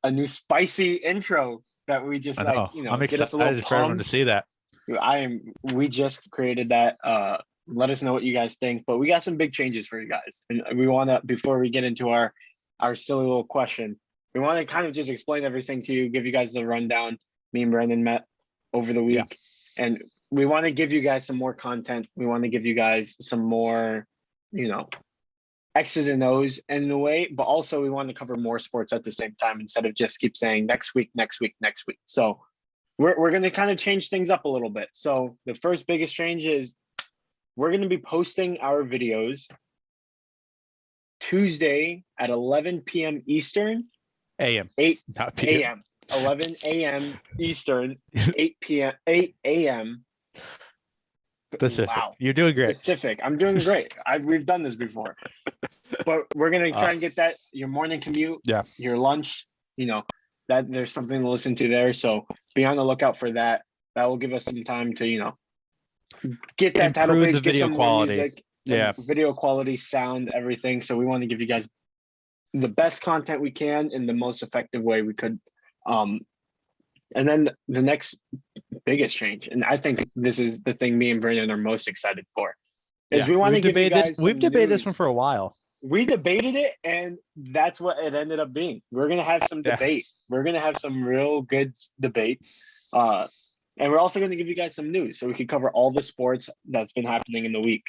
a new spicy intro that we just I like, know. I'm get us a little excited for everyone to pumped. see that. We just created that. Let us know what you guys think, but we got some big changes for you guys. And we want to, before we get into our silly little question, we want to kind of just explain everything to you, give you guys the rundown. Me and Brandon met over the Yeah. week, and we want to give you guys some more content. We want to give you guys some more, X's and O's in a way, but also we want to cover more sports at the same time instead of just keep saying next week, next week, next week. So we're going to kind of change things up a little bit. So the first biggest change is we're going to be posting our videos Tuesday at 11 p.m. Eastern, AM, 8 not PM. a.m., 11 a.m. Eastern, 8 p.m., 8 a.m. Pacific. Wow. You're doing great. Pacific. I'm doing great. We've done this before. But we're going to try and get that, your morning commute, your lunch, that there's something to listen to there. So be on the lookout for that. That will give us some time to, get that title Improve page, the get video some more quality. music, video quality, sound, everything. So we want to give you guys the best content we can in the most effective way we could. And then the next biggest change, and I think this is the thing me and Brandon are most excited for, is we want to give you guys We've debated this one for a while. We debated it, and that's what it ended up being. We're going to have some debate. We're going to have some real good debates. And we're also going to give you guys some news so we can cover all the sports that's been happening in the week.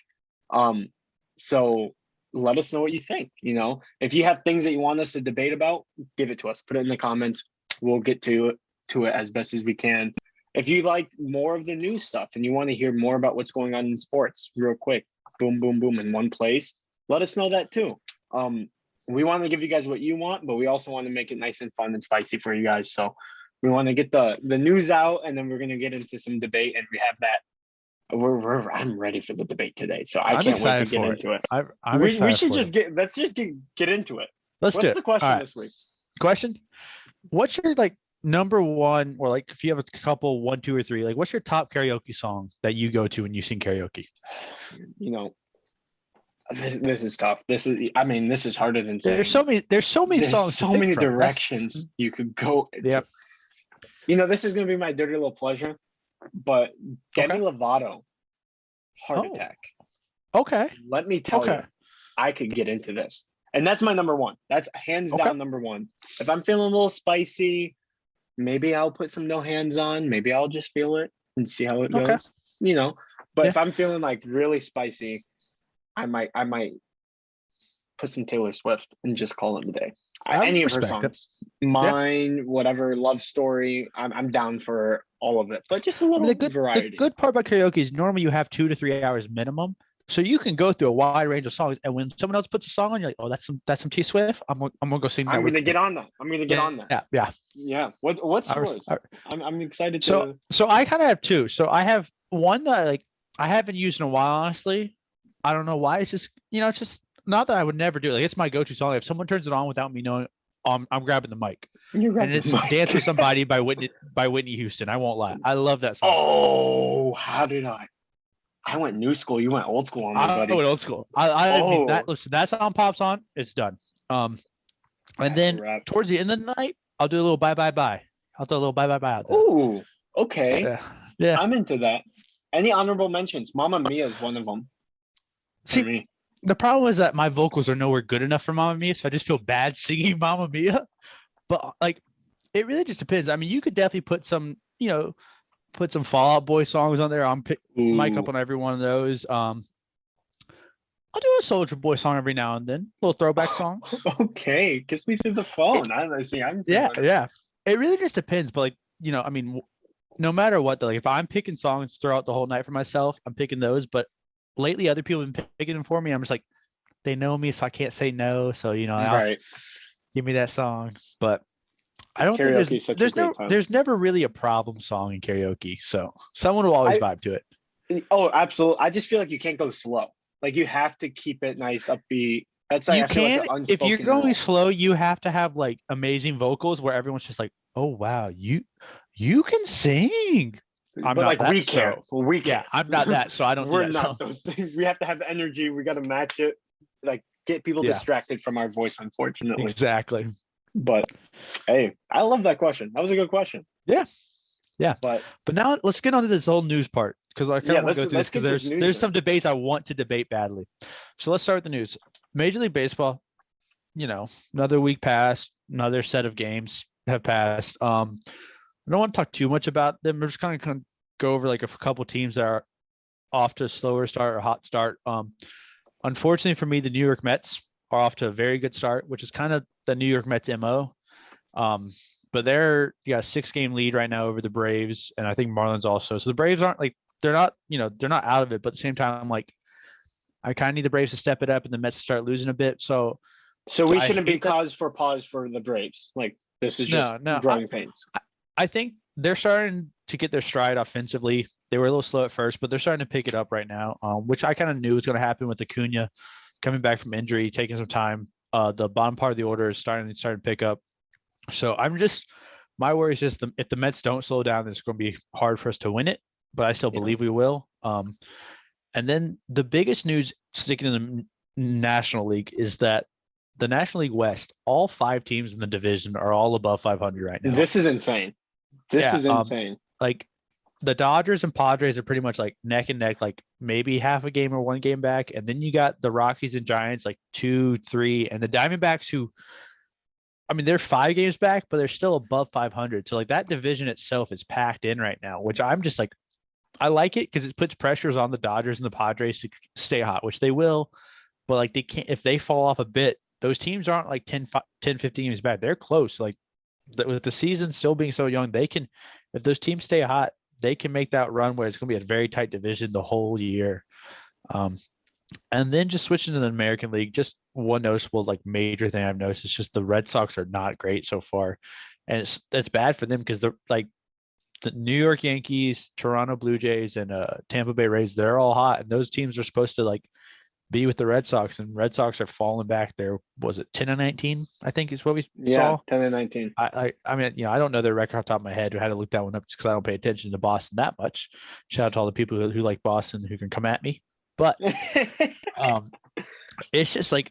So let us know what you think. If you have things that you want us to debate about, give it to us. Put it in the comments. We'll get to it as best as we can. If you like more of the news stuff and you want to hear more about what's going on in sports real quick, boom, boom, boom, in one place, let us know that too. We want to give you guys what you want, but we also want to make it nice and fun and spicy for you guys. So we want to get the news out, and then we're going to get into some debate, and we have that. I'm ready for the debate today, so I can't wait to get into it. We should just let's just get into it. What's the question this week? Question: what's your number one, or if you have a couple, 1, 2, or 3, what's your top karaoke song that you go to when you sing karaoke? This is tough. This is harder than saying. There's so many songs. So many directions you could go. Yep. This is gonna be my dirty little pleasure, but Demi Lovato, Heart Attack. Okay. Let me tell you, I could get into this, and that's my number one. That's hands down number one. If I'm feeling a little spicy, maybe I'll put some no hands on. Maybe I'll just feel it and see how it goes. But if I'm feeling really spicy, I might put some Taylor Swift and just call it a day. Any of her songs, mine, whatever, love story. I'm down for all of it, but just a little variety. The good part about karaoke is normally you have 2 to 3 hours minimum, so you can go through a wide range of songs. And when someone else puts a song on, you're like, oh, that's some T Swift. I'm gonna go sing that. I'm gonna get on that. on that. Yeah. What's yours? I'm excited to. So I kind of have 2. So I have one that I haven't used in a while, honestly. I don't know why. It's just it's just not that I would never do it. It's my go-to song. If someone turns it on without me knowing, I'm grabbing the mic. And it's "Dance with Somebody" by Whitney Houston. I won't lie. I love that song. Oh, how did I? I went new school. You went old school on me, buddy. I went old school. I mean, that song pops on. It's done. And then towards the end of the night, I'll do a little bye bye bye. I'll do a little bye bye bye out there. Ooh, okay. Yeah. I'm into that. Any honorable mentions? Mamma Mia is one of them. See, the problem is that my vocals are nowhere good enough for Mamma Mia, so I just feel bad singing Mamma Mia. But it really just depends. I mean, you could definitely put some Fall Out Boy songs on there. I'm mic up on every one of those. I'll do a Soulja Boy song every now and then, a little throwback song. Okay, kiss me through the phone. Yeah. It really just depends, but I mean, no matter what, though, if I'm picking songs throughout the whole night for myself, I'm picking those. But lately, other people have been picking them for me. I'm just they know me, so I can't say no. So give me that song. But I don't think there's never really a problem song in karaoke. So someone will always vibe to it. Oh, absolutely. I just feel like you can't go slow. You have to keep it nice, upbeat. That's you can. If you're going slow, you have to have amazing vocals where everyone's just oh wow, you can sing. I'm not that, we can't. So. We can't. Yeah, I'm not that, so I don't. We're not those things. We have to have the energy. We got to match it. Get people distracted from our voice, unfortunately. Exactly. But hey, I love that question. That was a good question. Yeah. Yeah. But But now let's get on to this whole news part because I kind yeah, of want to go through this let's because get this news there's in. some debates I want to debate badly. So let's start with the news. Major League Baseball, another week passed, another set of games have passed. I don't want to talk too much about them. We're just kind of go over like a couple teams that are off to a slower start or hot start. Unfortunately for me, the New York Mets are off to a very good start, which is kind of the New York Mets MO. But you got a 6-game lead right now over the Braves, and I think Marlins also. So the Braves aren't like they're not out of it, but at the same time, I'm like I kind of need the Braves to step it up and the Mets to start losing a bit. So We I shouldn't be hate that. pause for the Braves. Like this is just No. growing pains. I think they're starting to get their stride offensively. They were a little slow at first, but they're starting to pick it up right now, which I kind of knew was going to happen with Acuna coming back from injury, taking some time. The bottom part of the order is starting to pick up. So my worry is just if the Mets don't slow down, it's going to be hard for us to win it. But I still believe we will. And then the biggest news sticking in the National League is that the National League West, all 5 teams in the division are all above 500 right now. This is insane. This is insane. Like the Dodgers and Padres are pretty much like neck and neck, like maybe half a game or 1 game back. And then you got the Rockies and Giants like 2, 3, and the Diamondbacks who, I mean, they're 5 games back, but they're still above 500. So like that division itself is packed in right now, which I'm just like, I like it because it puts pressures on the Dodgers and the Padres to stay hot, which they will. But like they can't, if they fall off a bit, those teams aren't like 10, 15 games back. They're close. Like with the season still being so young, they can, if those teams stay hot, they can make that run where it's going to be a very tight division the whole year. And then just switching to the American League, just one noticeable like major thing I've noticed is just the Red Sox are not great so far, and it's bad for them because they're like the New York Yankees, Toronto Blue Jays, and Tampa Bay Rays. They're all hot, and those teams are supposed to like be with the Red Sox, and Red Sox are falling back there. Was it 10-19? I think is what we saw. 10-19. I mean, I don't know their record off the top of my head. I had to look that one up just because I don't pay attention to Boston that much. Shout out to all the people who like Boston who can come at me. But it's just like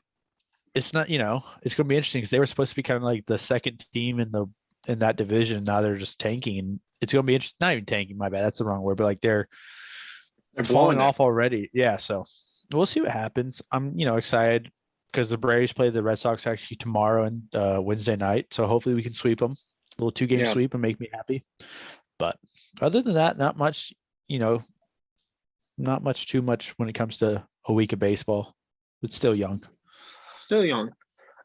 it's not, it's going to be interesting because they were supposed to be kind of like the second team in that division. Now they're just tanking, and it's going to be interesting. Not even tanking, my bad. That's the wrong word, but like they're falling off already. Yeah, so we'll see what happens. I'm, excited because the Braves play the Red Sox actually tomorrow and Wednesday night. So hopefully we can sweep them. A little 2-game sweep and make me happy. But other than that, not much, not much too much when it comes to a week of baseball. It's still young. Still young.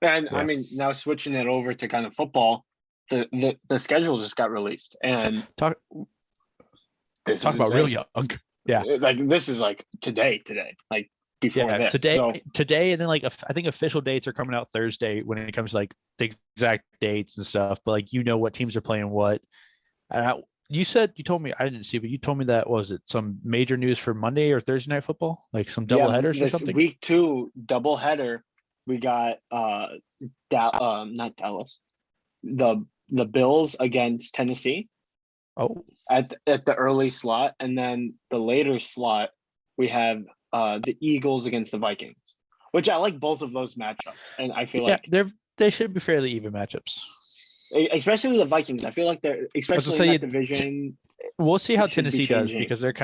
And I mean, now switching it over to kind of football, the schedule just got released. And talk about real young. Yeah. Like this is like today, like before this. Today, and then like I think official dates are coming out Thursday when it comes to like the exact dates and stuff. But like what teams are playing what. You told me, I didn't see, but you told me that was it some major news for Monday or Thursday night football, like some double headers or something. Week 2 double header. We got not Dallas, the Bills against Tennessee. Oh, at the early slot, and then the later slot we have the Eagles against the Vikings, which I like both of those matchups, and I feel like they should be fairly even matchups. Especially the Vikings, I feel like they're especially in that division. We'll see how Tennessee does because they're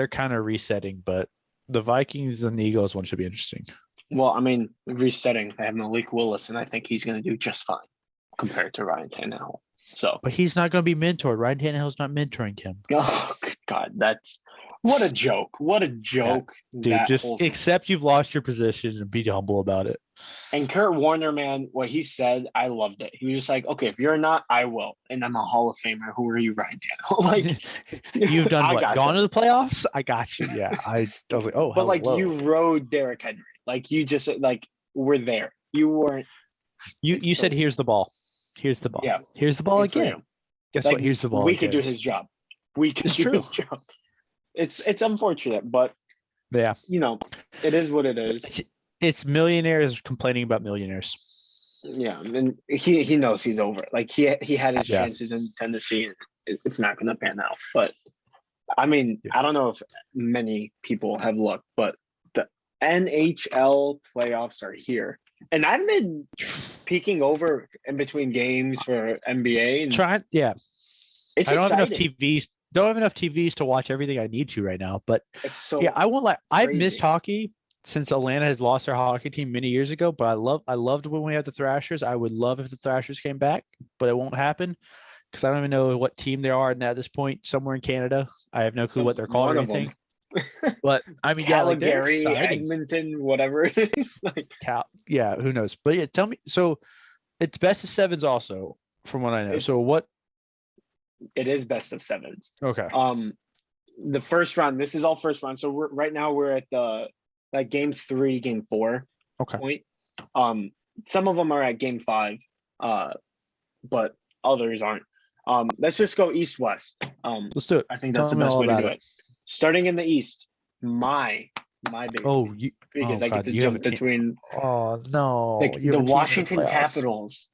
kind of resetting, but the Vikings and the Eagles one should be interesting. Well, I mean, resetting. I have Malik Willis, and I think he's going to do just fine compared to Ryan Tannehill. So, but he's not going to be mentored. Ryan Tannehill's not mentoring him. Oh God, that's what a joke! What a joke, dude! Just accept you've lost your position and be humble about it. And Kurt Warner, man, what he said, I loved it. He was just like, "Okay, if you're not, I will." And I'm a Hall of Famer. Who are you, Ryan Tannehill? Like, you've done what? Gone to the playoffs? I got you. Yeah, I was like, oh, but like you rode Derrick Henry. Like you just like were there. You weren't. You said, "Here's the ball. Here's the ball. Yeah, here's the ball again." Guess what? Here's the ball. We could do his job. We could do his job. It's unfortunate, but yeah, it is what it is. It's millionaires complaining about millionaires. Yeah, and he knows he's over. Like he had his chances in Tennessee, and it's not going to pan out. But I mean, I don't know if many people have looked, but the NHL playoffs are here. And I've been peeking over in between games for NBA, and Yeah. it's I don't have enough exciting. TVs. Don't have enough TVs to watch everything I need to right now. But It's yeah, so I won't lie. I've missed crazy. hockey since Atlanta has lost their hockey team many years ago. But I loved when we had the Thrashers. I would love if the Thrashers came back, but it won't happen because I don't even know what team they are at this point. Somewhere in Canada, I have no clue what they're called or One of them, anything. But I mean, yeah, like they're Calgary, exciting. Edmonton, whatever it is. Like Yeah, who knows? But yeah, tell me. So it's best of sevens also, from what I know. it's So what? it is best of sevens. Okay. The first round. This is all first round. So right now we're at the like game 3, game 4 Okay. point. Some of them are at game 5, but others aren't. Let's just go east west. Let's do it. I think Tell that's the me best all way to about do it. it. Starting in the east, my baby. Oh, Because I get God, to you have a jump team. between Oh no, like you have the a team in the Washington playoffs. Capitals.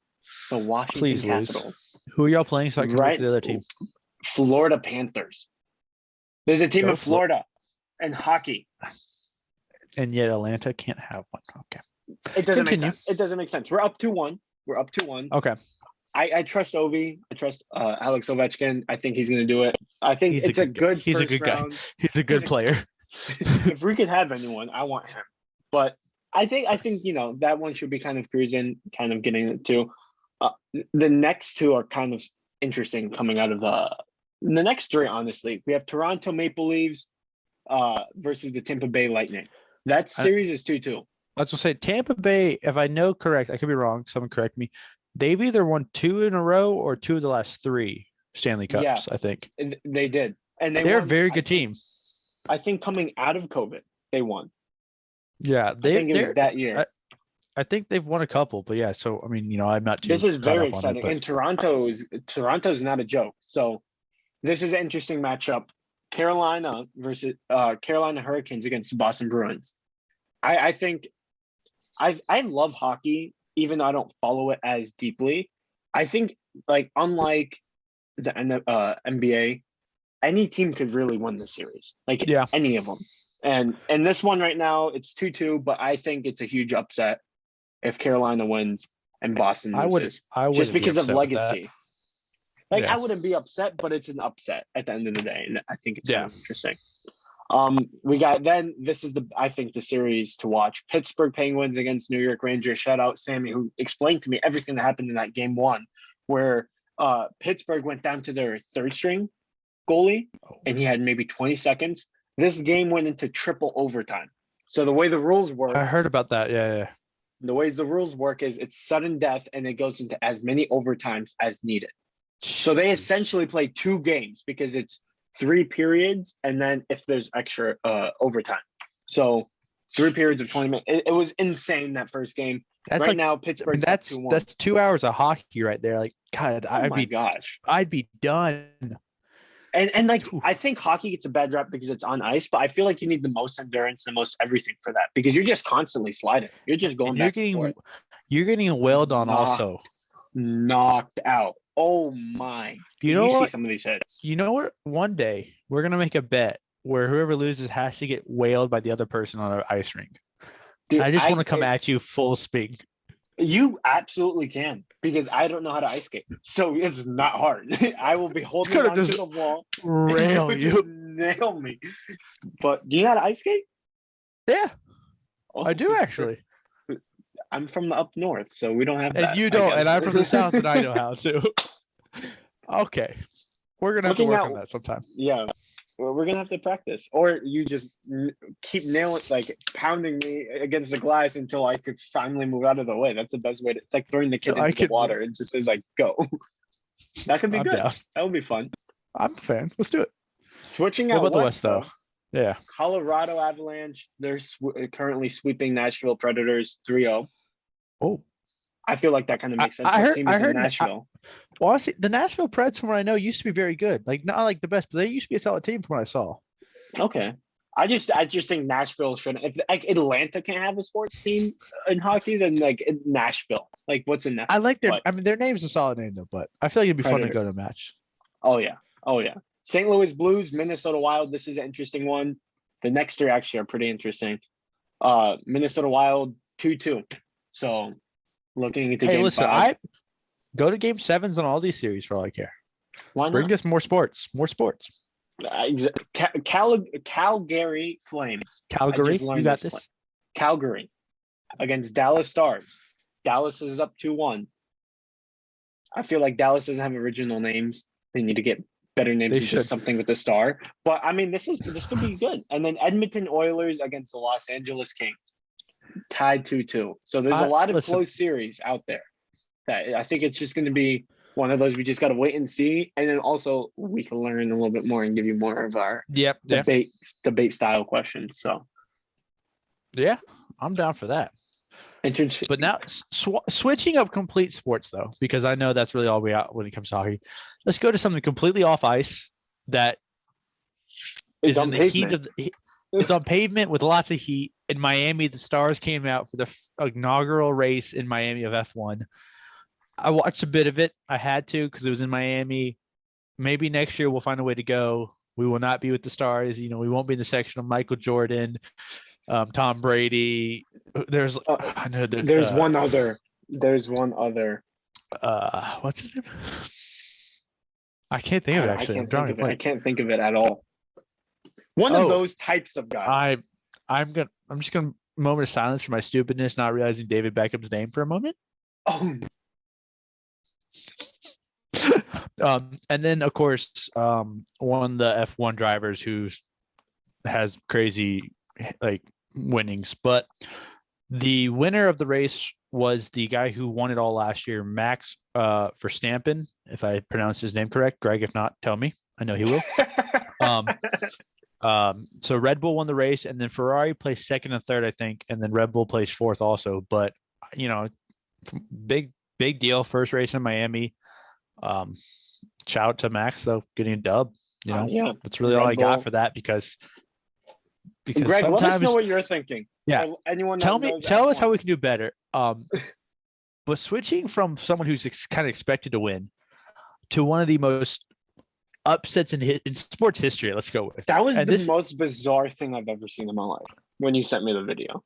The Washington Please lose. Capitals. Who are y'all playing so I can root for Right, the other team? Florida Panthers. There's a team Go in Florida in hockey. And yet Atlanta can't have one. Okay. It doesn't make Continue. sense. It doesn't make sense. We're up 2-1. We're up 2-1. Okay. I trust Ovi. I trust Alex Ovechkin. I think he's going to do it. I think it's a good He's a first good guy. round. He's a good player. If we could have anyone, I want him. But I think that one should be kind of cruising, kind of getting it too. The next two are kind of interesting coming out of the next 3. Honestly, we have Toronto Maple Leafs versus the Tampa Bay Lightning. That series is 2-2. I was gonna say Tampa Bay, if I know correct, I could be wrong, someone correct me. They've either won 2 in a row or 2 of the last 3 Stanley Cups, Yeah, I think. they did, and They're a won. very good team. I think coming out of COVID, they won. Yeah, I think it was that year. I think they've won a couple, but yeah. So I mean, I'm not too. This is caught very up on it, exciting, but and Toronto's not a joke. So this is an interesting matchup. Carolina versus Carolina Hurricanes against the Boston Bruins. I think I love hockey, even though I don't follow it as deeply. I think like unlike the NBA, any team could really win the series. Like yeah, any of them. And this one right now it's 2-2, but I think it's a huge upset if Carolina wins and Boston loses. I would just because of legacy. Like Yeah. I wouldn't be upset, but it's an upset at the end of the day, and I think it's kind of interesting. We got then. This is I think the series to watch: Pittsburgh Penguins against New York Rangers. Shout out Sammy, who explained to me everything that happened in that game 1, where Pittsburgh went down to their 3rd string goalie, and he had maybe 20 seconds. This game went into triple overtime. So the way the rules work, I heard about that. Yeah. the ways the rules work is it's sudden death, and it goes into as many overtimes as needed. So they essentially play 2 games because it's 3 periods, and then if there's extra overtime. So 3 periods of 20 minutes. It was insane that first game. That's now Pittsburgh's that's 2-1. That's 2 hours of hockey right there. Like God, I'd be done. And like I think hockey gets a bad rap because it's on ice, but I feel like you need the most endurance, the most everything for that because you're just constantly sliding. You're just going back and forth. You're getting wailed on also. Knocked out. Oh my! You see some of these hits. You know what? One day we're gonna make a bet where whoever loses has to get wailed by the other person on an ice rink. Dude, I just want to come at you full speed. You absolutely can because I don't know how to ice skate, so it's not hard. I will be holding on to the wall, rail you, nail me. But do you know how to ice skate? Yeah, I do actually. I'm from the up north, so we don't have that. And you don't, and I'm from the south, and I know how to. Okay, we're gonna have to work on that sometime. Yeah, we're gonna have to practice, or you just keep nailing, like pounding me against the glass until I could finally move out of the way. That's the best way. It's like throwing the kid into the water. It just says like go. That could be good. Down. That would be fun. I'm a fan. Let's do it. Switching out west, though. Yeah. Colorado Avalanche. They're currently sweeping Nashville Predators 3-0. Oh. I feel like that kind of makes sense. I heard Nashville. Honestly, the Nashville Preds, from what I know, used to be very good. Like not like the best, but they used to be a solid team from what I saw. Okay. I just think Nashville shouldn't. If like Atlanta can't have a sports team in hockey, then like Nashville. Like what's in that? I like their. I mean, their name's a solid name though, but I feel like it'd be fun to go to a match. Oh yeah. St. Louis Blues, Minnesota Wild. This is an interesting one. The next 3 actually are pretty interesting. Minnesota Wild 2-2. So looking into Hey, game listen, 5. I go to game 7s on all these series for all I care. Why not? Bring us more sports. More sports. Calgary Flames. I Calgary, just you learned got this. this. Calgary against Dallas Stars. Dallas is up 2-1. I feel like Dallas doesn't have original names. They need to get better names They than just should. something with the star. But I mean, this could be good. And then Edmonton Oilers against the Los Angeles Kings, tied 2-2. So there's a lot of close series out there. That I think it's just going to be one of those we just got to wait and see. And then also we can learn a little bit more and give you more of our debate style questions. So yeah, I'm down for that. But now switching up complete sports though, because I know that's really all we got when it comes to hockey. Let's go to something completely off ice that is in the heat of it's on pavement with lots of heat. In Miami, the Stars came out for the inaugural race in Miami of F1. I watched a bit of it. I had to because it was in Miami. Maybe next year we'll find a way to go. We will not be with the Stars. We won't be in the section of Michael Jordan, Tom Brady. There's one other. There's one other. What's his name? I can't think of it actually. I can't think of it at all. One of those types of guys. I'm just gonna moment of silence for my stupidness, not realizing David Beckham's name for a moment. Oh. And then of course, one of the F1 drivers who has crazy winnings, but the winner of the race was the guy who won it all last year, Max Verstappen, if I pronounced his name correct. Greg, if not, tell me. I know he will. So Red Bull won the race, and then Ferrari placed second and third, I think, and then Red Bull placed fourth also. But big deal, first race in Miami. Shout out to Max though, getting a dub. Yeah, that's really all I got for that because Greg, let us know what you're thinking. Yeah, tell us how we can do better. But switching from someone who's kind of expected to win to one of the most upsets in sports history, let's go with. That was the most bizarre thing I've ever seen in my life when you sent me the video.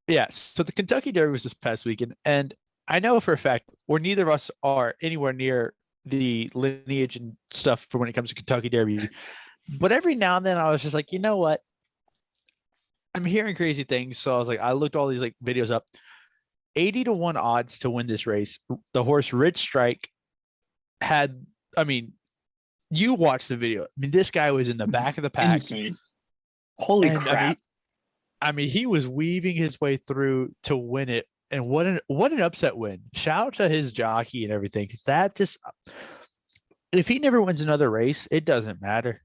Yeah, so the Kentucky Derby was this past weekend, and I know for a fact where neither of us are anywhere near the lineage and stuff for when it comes to Kentucky Derby. But every now and then I was just like, you know what? I'm hearing crazy things. So I was like, I looked all these videos up. 80-1 odds to win this race. The horse Rich Strike had, you watched the video. This guy was in the back of the pack. Insane. Holy crap. He was weaving his way through to win it. And what an upset win. Shout out to his jockey and everything. Because that just, if he never wins another race, it doesn't matter.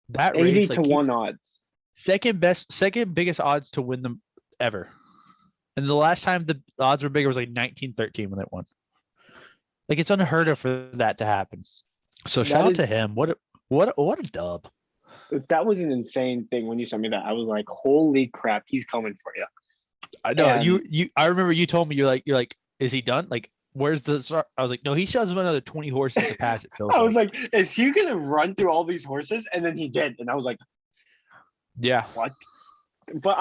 That 80-1 odds. Second biggest odds to win them ever. And the last time the odds were bigger was 1913 when it won. It's unheard of for that to happen. So shout out to him. What a dub. That was an insane thing when you sent me that. I was like, holy crap, he's coming for you. I know. I remember you told me you're like, is he done? Where's the start? I was like, no, he still has another 20 horses to pass. It feels I was like, is he gonna run through all these horses? And then he did. And I was like, yeah. What? But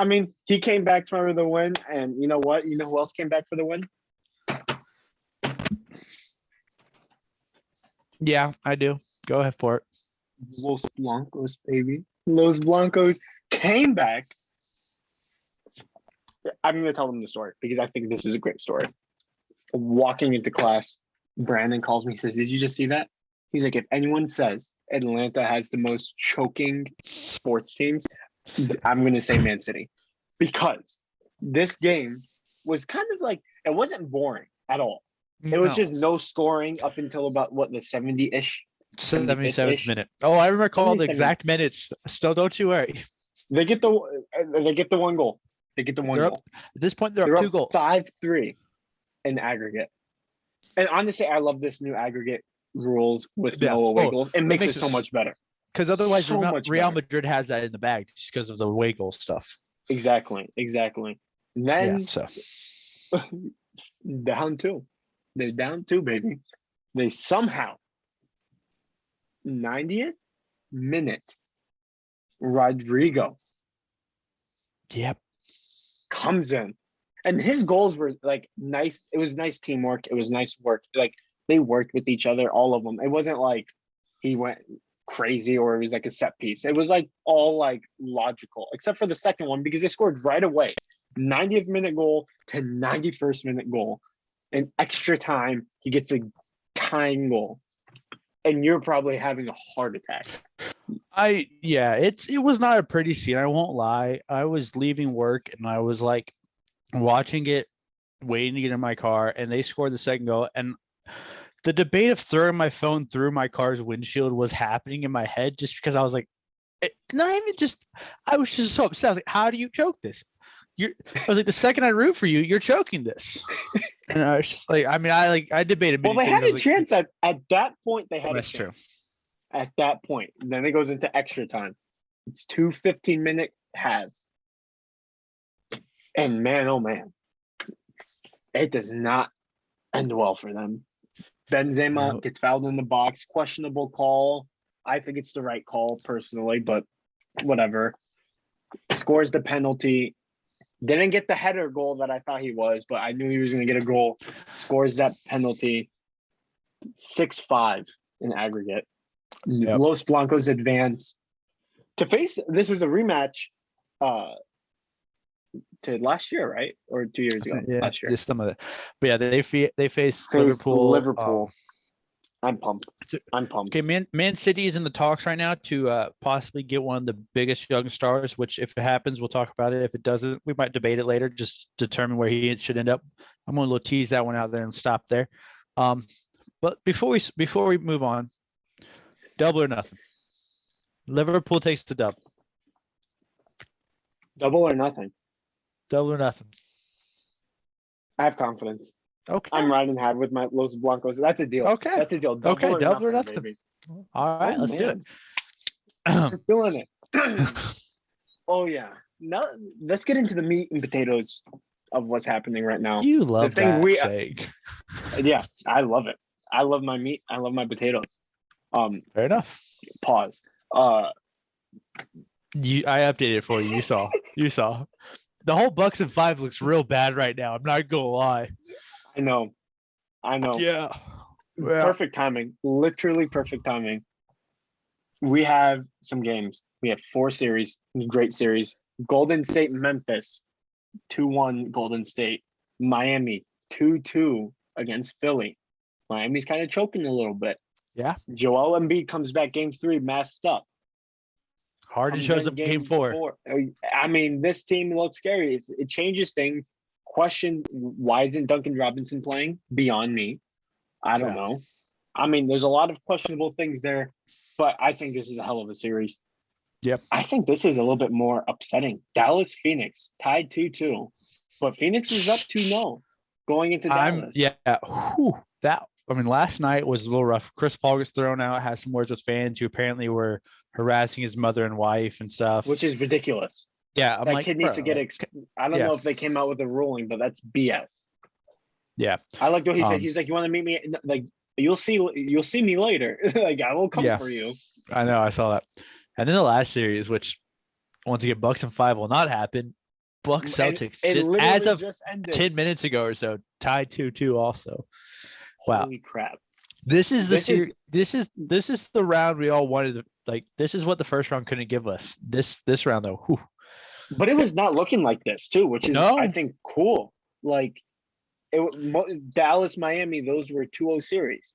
he came back for the win, and you know what? You know who else came back for the win? Yeah, I do. Go ahead for it. Los Blancos, baby. Los Blancos came back. I'm going to tell them the story because I think this is a great story. Walking into class, Brandon calls me. He says, "Did you just see that?" He's like, "If anyone says Atlanta has the most choking sports teams, I'm going to say Man City." Because this game was kind of it wasn't boring at all. It was just no scoring up until about the 70-ish. 77th minute. Oh, I remember calling the exact minutes. Still, don't you worry. They get the one goal. They get the one goal. At this point, they're up 2 goals. 5-3 in aggregate. And honestly, I love this new aggregate rules with no away goals. It makes it so much better. Because otherwise, Real Madrid has that in the bag just because of the away goal stuff. Exactly. And then down 2. They're down 2, baby. They somehow 90th minute, Rodrigo. Yep. Comes in And his goals were like nice. It was nice teamwork. It was nice work. Like they worked with each other, all of them. It wasn't like he went crazy or it was like a set piece. It was like all like logical, except for the second one because they scored right away. 90th minute goal to 91st minute goal. In extra time, he gets a tying goal. And you're probably having a heart attack. It was not a pretty scene. I won't lie. I was leaving work and I was like watching it, waiting to get in my car, and they scored the second goal. And the debate of throwing my phone through my car's windshield was happening in my head just because I was like, I was just so upset. I was like, how do you choke this? I was like, the second I root for you, you're choking this. And I was just like, I debated. Well, they had a chance at that point. They had a chance. True. At that point. Then it goes into extra time. It's 2 15-minute halves. And man, oh man, it does not end well for them. Benzema gets fouled in the box. Questionable call. I think it's the right call personally, but whatever. Scores the penalty. Didn't get the header goal that I thought he was, but I knew he was going to get a goal. Scores that penalty. 6-5 in aggregate. Yep. Los Blancos advance to face. This is a rematch to last year, right? Or 2 years ago? Yeah, last year. Just some of it. But yeah, they face Liverpool. I'm pumped. Okay, Man City is in the talks right now to possibly get one of the biggest young stars, which if it happens, we'll talk about it. If it doesn't, we might debate it later, just determine where he should end up. I'm going to tease that one out there and stop there. But before we move on, double or nothing. Liverpool takes the double. Double or nothing. Double or nothing. I have confidence. Okay. I'm riding hard with my Los Blancos. That's a deal. Okay. That's a deal. Double or nothing. Baby. All right, let's do it. I'm feeling it. Oh yeah. Now let's get into the meat and potatoes of what's happening right now. You love that saying. Yeah, I love it. I love my meat. I love my potatoes. Fair enough. Pause. I updated it for you. You saw. The whole Bucks and 5 looks real bad right now. I'm not gonna lie. I know. Yeah. Perfect timing. Literally perfect timing. We have some games. We have 4 series. Great series. Golden State, Memphis, 2-1 Golden State. Miami, 2-2 against Philly. Miami's kind of choking a little bit. Yeah. Joel Embiid comes back game 3, masked up. Harden shows up game 4. I mean, this team looks scary. It changes things. Question, why isn't Duncan Robinson playing? Beyond me. I don't know. I mean, there's a lot of questionable things there, but I think this is a hell of a series. Yep. I think this is a little bit more upsetting. Dallas, Phoenix, tied 2-2. But Phoenix was up 2-0 going into Dallas. Last night was a little rough. Chris Paul gets thrown out, has some words with fans who apparently were harassing his mother and wife and stuff. Which is ridiculous. Yeah, that kid needs to get. I don't know if they came out with a ruling, but that's BS. Yeah, I like what he said. He's like, "You want to meet me? Like, you'll see me later. Like, I will come for you." I know, I saw that. And then the last series, which once again, Bucks and 5 will not happen. Bucks Celtics as of 10 minutes ago or so, tied 2-2 also. Wow! Holy crap! This is the round we all wanted. Like, this is what the first round couldn't give us. This round though. Whew. But it was not looking like this too, which is I think cool. Like Dallas, Miami, those were 2-0 series.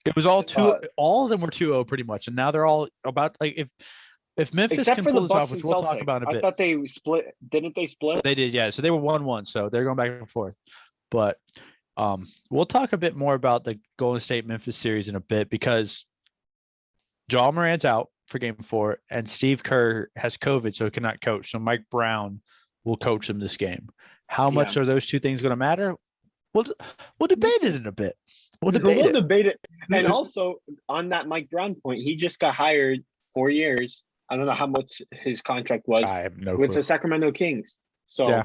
It was all 2. All of them were 2-0 pretty much, and now they're all about like if Memphis except can for pull the this Bucks off, which and we'll Celtics. talk about in a bit. I thought they split. Didn't they split? They did, yeah. So they were 1-1. So they're going back and forth. But we'll talk a bit more about the Golden State Memphis series in a bit because Ja Morant's out for game 4 and Steve Kerr has COVID, so he cannot coach. So Mike Brown will coach them this game. How much are those two things going to matter? We'll debate it in a bit. We'll debate it. And also on that Mike Brown point, he just got hired 4 years. I don't know how much his contract was. I have no with clue. The Sacramento Kings. So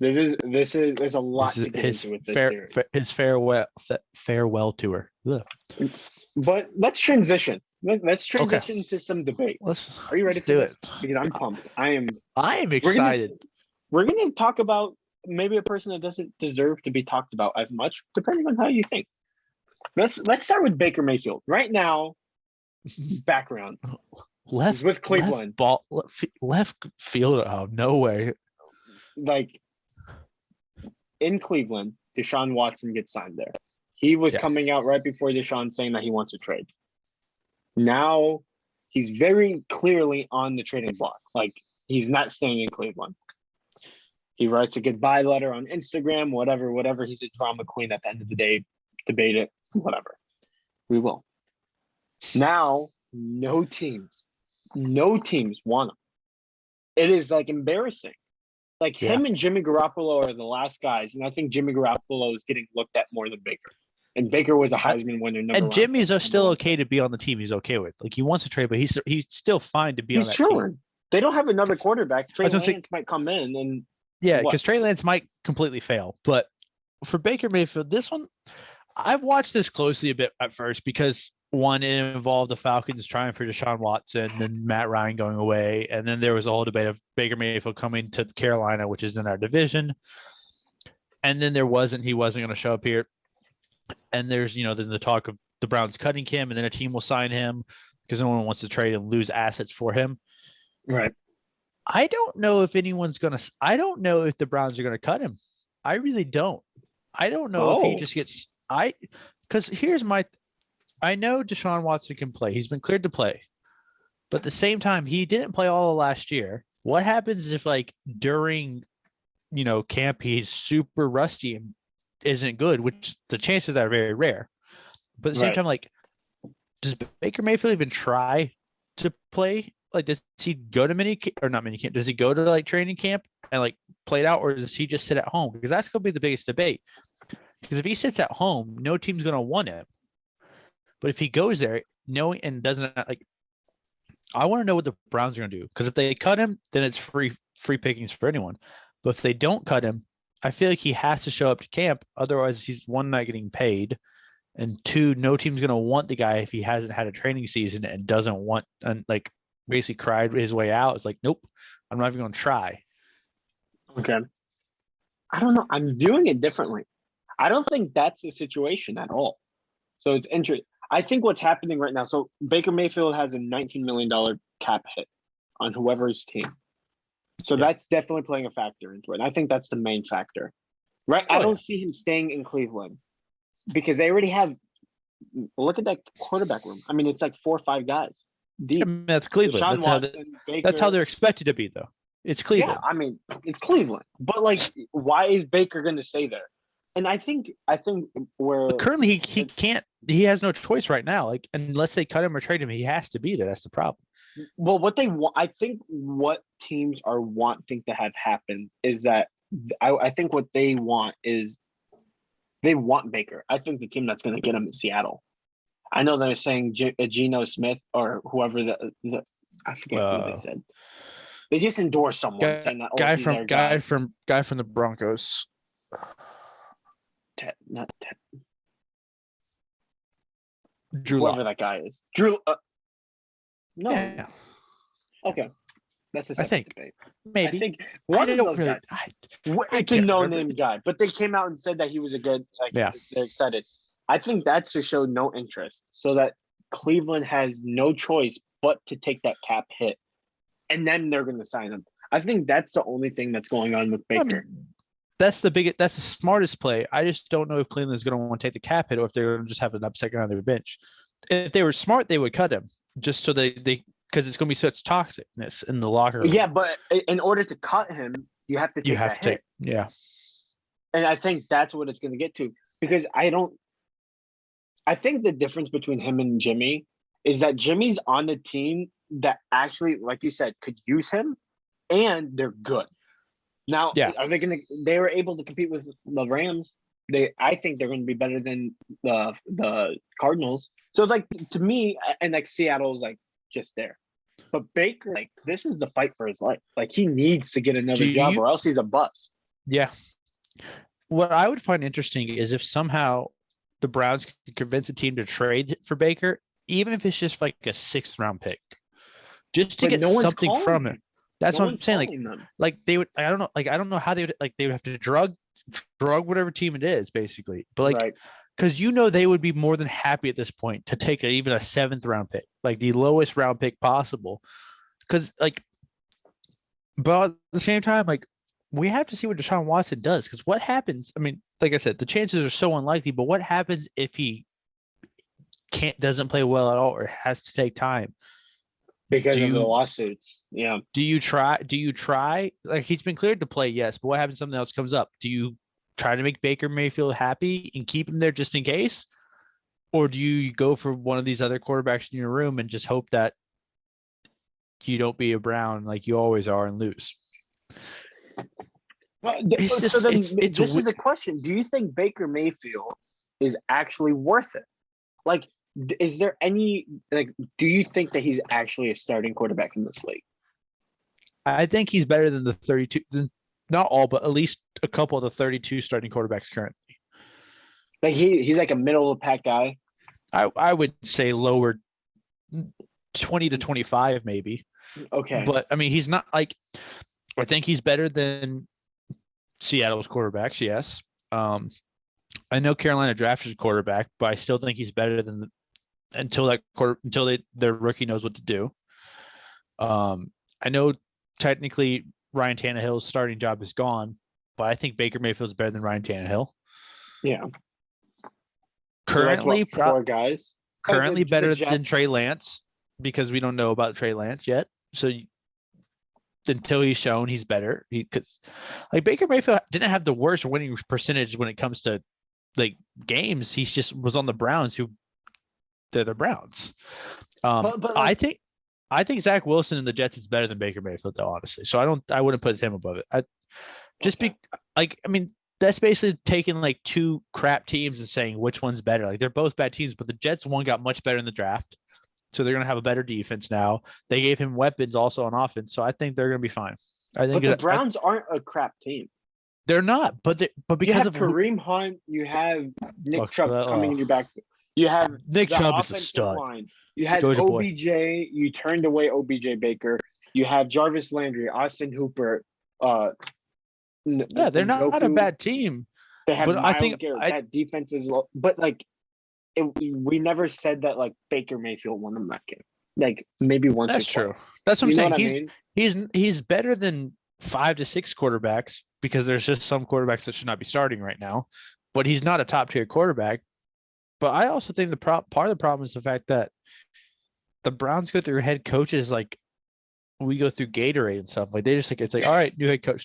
there's a lot to get into with this series. His farewell tour. Ugh. But let's transition. Let's transition to some debate. Are you ready to do it? Because I'm pumped. I am excited. We're going to talk about maybe a person that doesn't deserve to be talked about as much, depending on how you think. Let's start with Baker Mayfield. Right now, background. He's with Cleveland. Left field. Oh, no way. Like, in Cleveland, Deshaun Watson gets signed there. He was coming out right before Deshaun saying that he wants to trade. Now, he's very clearly on the trading block. Like, he's not staying in Cleveland. He writes a goodbye letter on Instagram, whatever. He's a drama queen at the end of the day. Debate it, whatever. We will. Now, no teams want him. It is, like, embarrassing. Like, him and Jimmy Garoppolo are the last guys, and I think Jimmy Garoppolo is getting looked at more than Baker. And Baker was a Heisman winner. And Jimmy's still okay to be on the team he's okay with. Like, he wants to trade, but he's still fine to be on that team. He's chilling. They don't have another quarterback. Trey Lance might come in and because Trey Lance might completely fail. But for Baker Mayfield, this one, I've watched this closely a bit at first because one, it involved the Falcons trying for Deshaun Watson and Matt Ryan going away. And then there was a whole debate of Baker Mayfield coming to Carolina, which is in our division. And then he wasn't going to show up here. And there's, then the talk of the Browns cutting him, and then a team will sign him because no one wants to trade and lose assets for him. Right. I don't know if I don't know if the Browns are going to cut him. I really don't. I don't know if he just gets, because I know Deshaun Watson can play. He's been cleared to play. But at the same time, he didn't play all of last year. What happens if, like, during, camp, he's super rusty and isn't good, which the chances are very rare. But at the same time, like, does Baker Mayfield even try to play? Like, does he go to not mini camp? Does he go to, like, training camp and, like, play it out, or does he just sit at home? Because that's going to be the biggest debate. Because if he sits at home, no team's going to want him. But if he goes there, knowing and doesn't, like, I want to know what the Browns are going to do. Because if they cut him, then it's free pickings for anyone. But if they don't cut him, I feel like he has to show up to camp. Otherwise, he's, one, not getting paid, and two, no team's going to want the guy if he hasn't had a training season and doesn't want, and, like, basically cried his way out. It's like, nope, I'm not even going to try. Okay. I don't know. I'm viewing it differently. I don't think that's the situation at all. So it's interesting. I think what's happening right now, so Baker Mayfield has a $19 million cap hit on whoever's team. So that's definitely playing a factor into it. I think that's the main factor. Right? I don't see him staying in Cleveland because they already have – look at that quarterback room. I mean, it's like 4 or 5 guys deep. I mean, that's Cleveland. That's how they're expected to be, though. It's Cleveland. Yeah, I mean, it's Cleveland. But, like, why is Baker going to stay there? And I think where currently he can't. He has no choice right now. Like, unless they cut him or trade him, he has to be there. That's the problem. Well, what they want, I think, what teams are wanting to have happen is that I think what they want is they want Baker. I think the team that's going to get him is Seattle. I know they're saying Geno Smith or whoever the I forget who they said. They just endorsed someone saying that guy from the Broncos. Not Ted. Drew Whoever that guy is. Drew. No. Yeah. Okay. That's the second debate. Maybe. I think one of those guys. It's a no-name guy, but they came out and said that he was a good. They're excited. I think that's to show no interest, so that Cleveland has no choice but to take that cap hit, and then they're going to sign him. I think that's the only thing that's going on with Baker. I mean, that's the smartest play. I just don't know if Cleveland's going to want to take the cap hit or if they're going to just have an upset on their bench. If they were smart, they would cut him just so they because it's going to be such toxicness in the locker room. Yeah, but in order to cut him, you have to take that hit. Yeah. And I think that's what it's going to get to because I think the difference between him and Jimmy is that Jimmy's on the team that actually, like you said, could use him, and they're good. Now, are they going to? They were able to compete with the Rams. I think they're going to be better than the Cardinals. So, like, to me, and like Seattle's like just there, but Baker, like, this is the fight for his life. Like, he needs to get another job, or else he's a bust. Yeah. What I would find interesting is if somehow the Browns could convince a team to trade for Baker, even if it's just like a 6th round pick, just to get something from him. That's No what I'm one's saying. calling them. Like they would. I don't know. Like I don't know how they would. Like they would have to drug whatever team it is, basically. But like, Right. because they would be more than happy at this point to take even a seventh round pick, like the lowest round pick possible. Because like, but at the same time, like we have to see what Deshaun Watson does. Because what happens? I mean, like I said, the chances are so unlikely. But what happens if he doesn't play well at all or has to take time? Because Do of the you lawsuits. Yeah. do you try? Like he's been cleared to play, yes. But what happens if something else comes up? Do you try to make Baker Mayfield happy and keep him there just in case? Or do you go for one of these other quarterbacks in your room and just hope that you don't be a Brown like you always are and lose? Well, It's so just then it's this is a question. Do you think Baker Mayfield is actually worth it? Like, is there any like? Do you think that he's actually a starting quarterback in this league? I think he's better than the 32, not all, but at least a couple of the 32 starting quarterbacks currently. Like he's like a middle of the pack guy. I would say lower 20 to 25 maybe. Okay. But I mean, he's not like I think he's better than Seattle's quarterbacks, yes. I know Carolina drafted a quarterback, but I still think he's better than until their rookie knows what to do. I know technically Ryan Tannehill's starting job is gone, but I think Baker Mayfield's better than Ryan Tannehill. Yeah. Currently, so four guys. Currently better than Trey Lance because we don't know about Trey Lance yet. So until he's shown he's better, because like Baker Mayfield didn't have the worst winning percentage when it comes to like games. He just was on the Browns, who they're the Browns. But I think Zach Wilson and the Jets is better than Baker Mayfield, though, honestly. So I wouldn't put him above it. I mean, that's basically taking like two crap teams and saying which one's better. Like they're both bad teams, but the Jets one got much better in the draft, so they're gonna have a better defense now. They gave him weapons also on offense, so I think they're gonna be fine. But the Browns aren't a crap team. They're not, but because you have Kareem Hunt, you have Nick Chubb coming in your back. You have Nick Chubb is a stud. Line. You had Georgia OBJ. Boy. You turned away OBJ Baker. You have Jarvis Landry, Austin Hooper. Yeah, they're not a bad team. They have Myles Garrett. That defense is low, but like we never said that like Baker Mayfield won them that game. Like maybe once. That's true. That's what I'm saying. He's better than 5 to 6 quarterbacks because there's just some quarterbacks that should not be starting right now. But he's not a top tier quarterback. But I also think part of the problem is the fact that the Browns go through head coaches like we go through Gatorade and stuff. Like they just like it's like, all right, new head coach.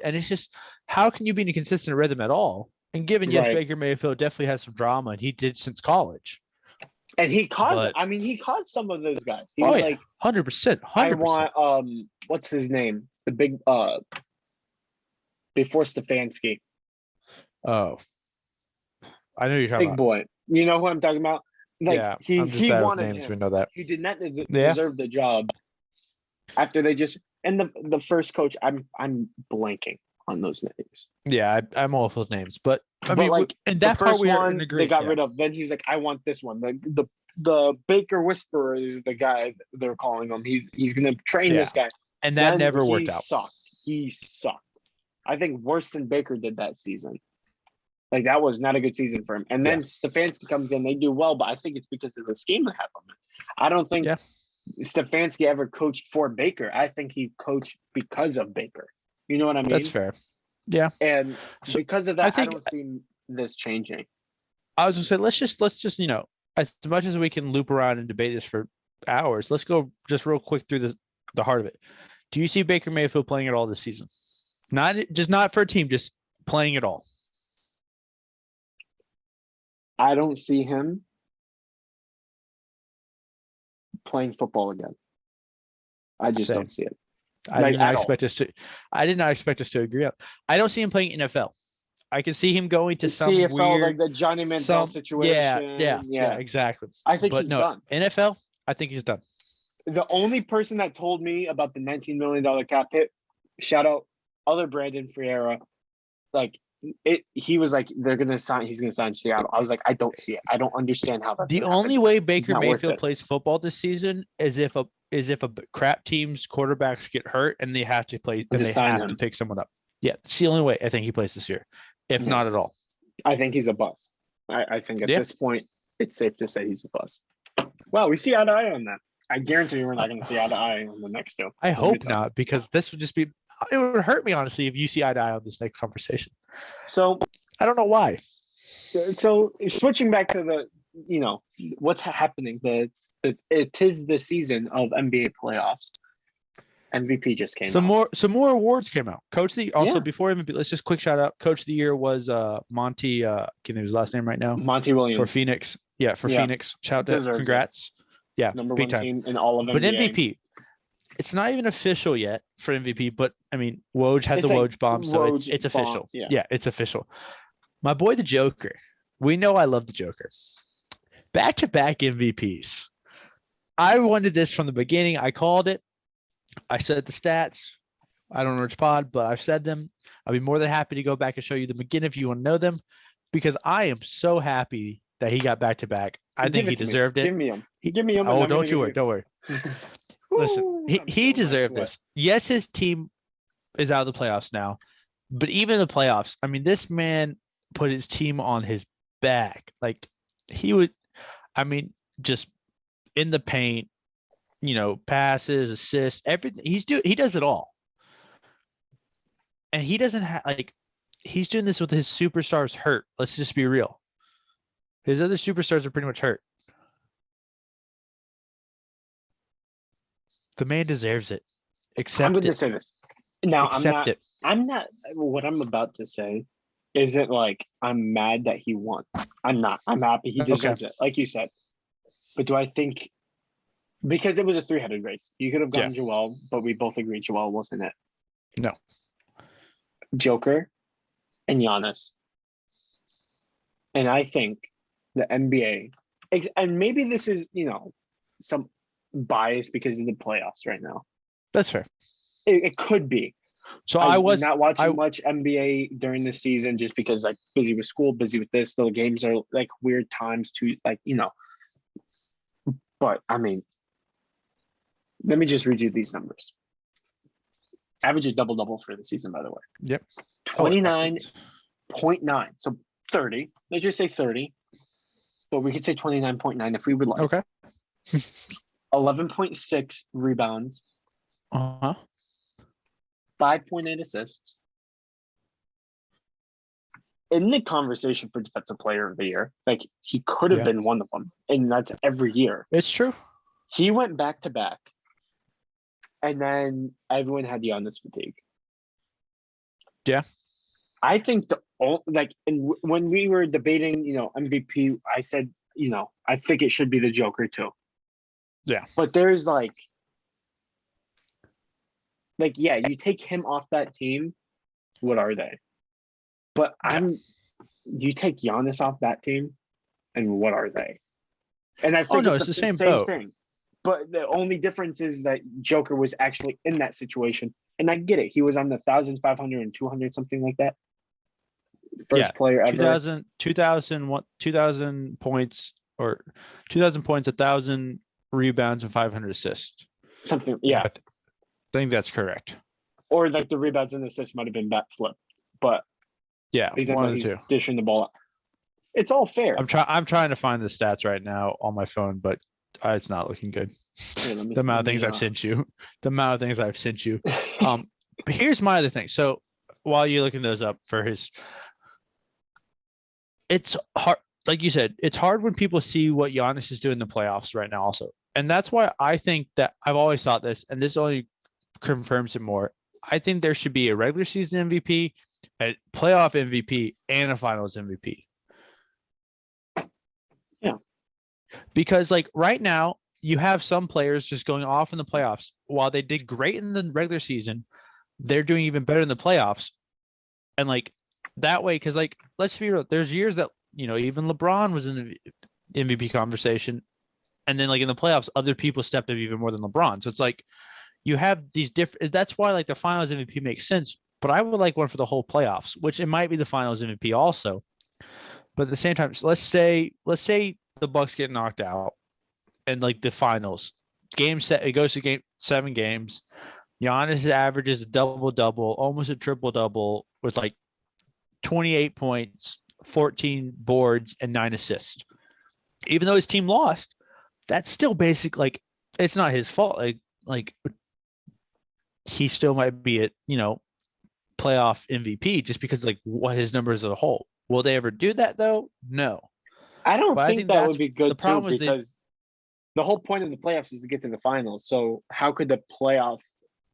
And it's just how can you be in a consistent rhythm at all? And given yes, Baker Mayfield definitely has some drama and he did since college. And he caused he caused some of those guys. He was like 100%. I want what's his name? The big before Stefanski. Oh. I know you're talking about. Big boy. You know who I'm talking about? Like, yeah, he wanted names, him. We know that. He did not deserve the job. After they just and the first coach, I'm blanking on those names. Yeah, I'm all those names, but I mean, like and that the first one they got rid of. Then he was like, I want this one. The Baker Whisperer is the guy they're calling him. He's gonna train this guy, and that never worked out. He sucked. I think worse than Baker did that season. Like that was not a good season for him. And then Stefanski comes in, they do well, but I think it's because of the scheme they have on it. I don't think Stefanski ever coached for Baker. I think he coached because of Baker. You know what I mean? That's fair. Yeah. And because of that, I don't see this changing. I was gonna say let's just as much as we can loop around and debate this for hours, let's go just real quick through the heart of it. Do you see Baker Mayfield playing at all this season? Not for a team, just playing at all. I don't see him playing football again. I just don't see it. I did not expect us to agree on. I don't see him playing NFL. I can see him going to some CFL, weird, like the Johnny Manziel situation. Yeah, exactly. I think he's done. NFL, I think he's done. The only person that told me about the $19 million cap hit, shout out other Brandon Freera, like he was like, they're gonna sign. He's gonna sign Seattle. I was like, I don't see it. I don't understand how that's The gonna only happen. way It's Baker not worth Mayfield it. plays football this season is if a crap team's quarterbacks get hurt and they have to play and Just they sign have to him. pick someone up. Yeah, it's the only way I think he plays this year, if Yeah. not at all. I think he's a bust. I think at Yeah. this point, it's safe to say he's a bust. Well, we see eye to eye on that. I guarantee you we're not going to see eye to eye on the next two. I hope not, because this would just be it would hurt me honestly if you see eye to eye on this next conversation. So I don't know why. So switching back to the what's happening. It is the season of NBA playoffs. MVP just came out. Some more awards came out. Coach of the also Yeah. before MVP, let's just quick shout out. Coach of the year was Monty. Can I his last name right now? Monty Williams for Phoenix. Yeah, for Phoenix. Shout out, congrats. Yeah, number big one time. team in all of NBA. But MVP, it's not even official yet for MVP. But I mean, Woj had It's the like Woj bomb, so Woj it's bomb, official. yeah. Yeah, it's official. My boy, the Joker. We know I love the Joker. Back-to-back MVPs. I wanted this from the beginning. I called it. I said the stats. I don't know which pod, but I've said them. I'll be more than happy to go back and show you them again if you want to know them, because I am so happy that he got back-to-back. I think he deserved it. Give me him. Give me him. Oh, don't you worry. Don't worry. Listen, he deserved this. Yes, his team is out of the playoffs now, but even the playoffs, I mean, this man put his team on his back. Like he would, I mean, just in the paint, passes, assists, everything. He does it all. And he doesn't have he's doing this with his superstars hurt. Let's just be real. His other superstars are pretty much hurt. The man deserves it. I'm going to say this. Now, I'm not. What I'm about to say isn't like I'm mad that he won. I'm not. I'm happy he deserves it, like you said. But do I think because it was a three-headed race, you could have gone Joel, but we both agreed Joel wasn't it. No. Joker and Giannis. And I think the NBA, and maybe this is, some bias because of the playoffs right now. That's fair. It could be. So I was not watching much NBA during the season just because busy with school, busy with this. The games are weird times to But I mean, let me just read you these numbers. Average a double-double for the season, by the way. Yep. 29.9. So 30. Let's just say 30. But we could say 29.9 if we would like. Okay. 11.6 rebounds. 5.8 assists. In the conversation for Defensive Player of the Year, he could have been one of them. And that's every year. It's true. He went back-to-back. And then everyone had Giannis fatigue. Yeah. I think when we were debating, MVP, I said, I think it should be the Joker too. Yeah. But there's you take him off that team, what are they? But you take Giannis off that team, and what are they? And I think it's the same thing. But the only difference is that Joker was actually in that situation. And I get it. He was on the 1,500 and 200, something like that. First player ever. 2,000 points or 2,000 points, 1,000 rebounds, and 500 assists. Something, yeah. I think that's correct. Or the rebounds and assists might have been back flip. But yeah, one of the he's two. Dishing the ball up. It's all fair. I'm trying to find the stats right now on my phone, but it's not looking good. Here, the amount of things I've sent you. But here's my other thing. So while you're looking those up for it's hard. Like you said, it's hard when people see what Giannis is doing in the playoffs right now also. And that's why I think that I've always thought this, and this only confirms it more. I think there should be a regular season MVP, a playoff MVP, and a finals MVP. Yeah. Because right now, you have some players just going off in the playoffs. While they did great in the regular season, they're doing even better in the playoffs. And that way, because let's be real, there's years that, even LeBron was in the MVP conversation. And then in the playoffs, other people stepped up even more than LeBron. So it's you have these different, that's why the finals MVP makes sense but I would like one for the whole playoffs, which it might be the Finals MVP also. But at the same time, let's say the Bucks get knocked out and like the finals. It goes to game 7 games. Giannis averages a double-double, almost a triple-double with like 28 points, 14 boards, and 9 assists. Even though his team lost, that's still basic. Like, it's not his fault. Like he still might be a, playoff MVP just because like what his numbers as a whole. Will they ever do that though? No. I don't But think that would be good too, is because the whole point of the playoffs is to get to the finals. So how could the playoff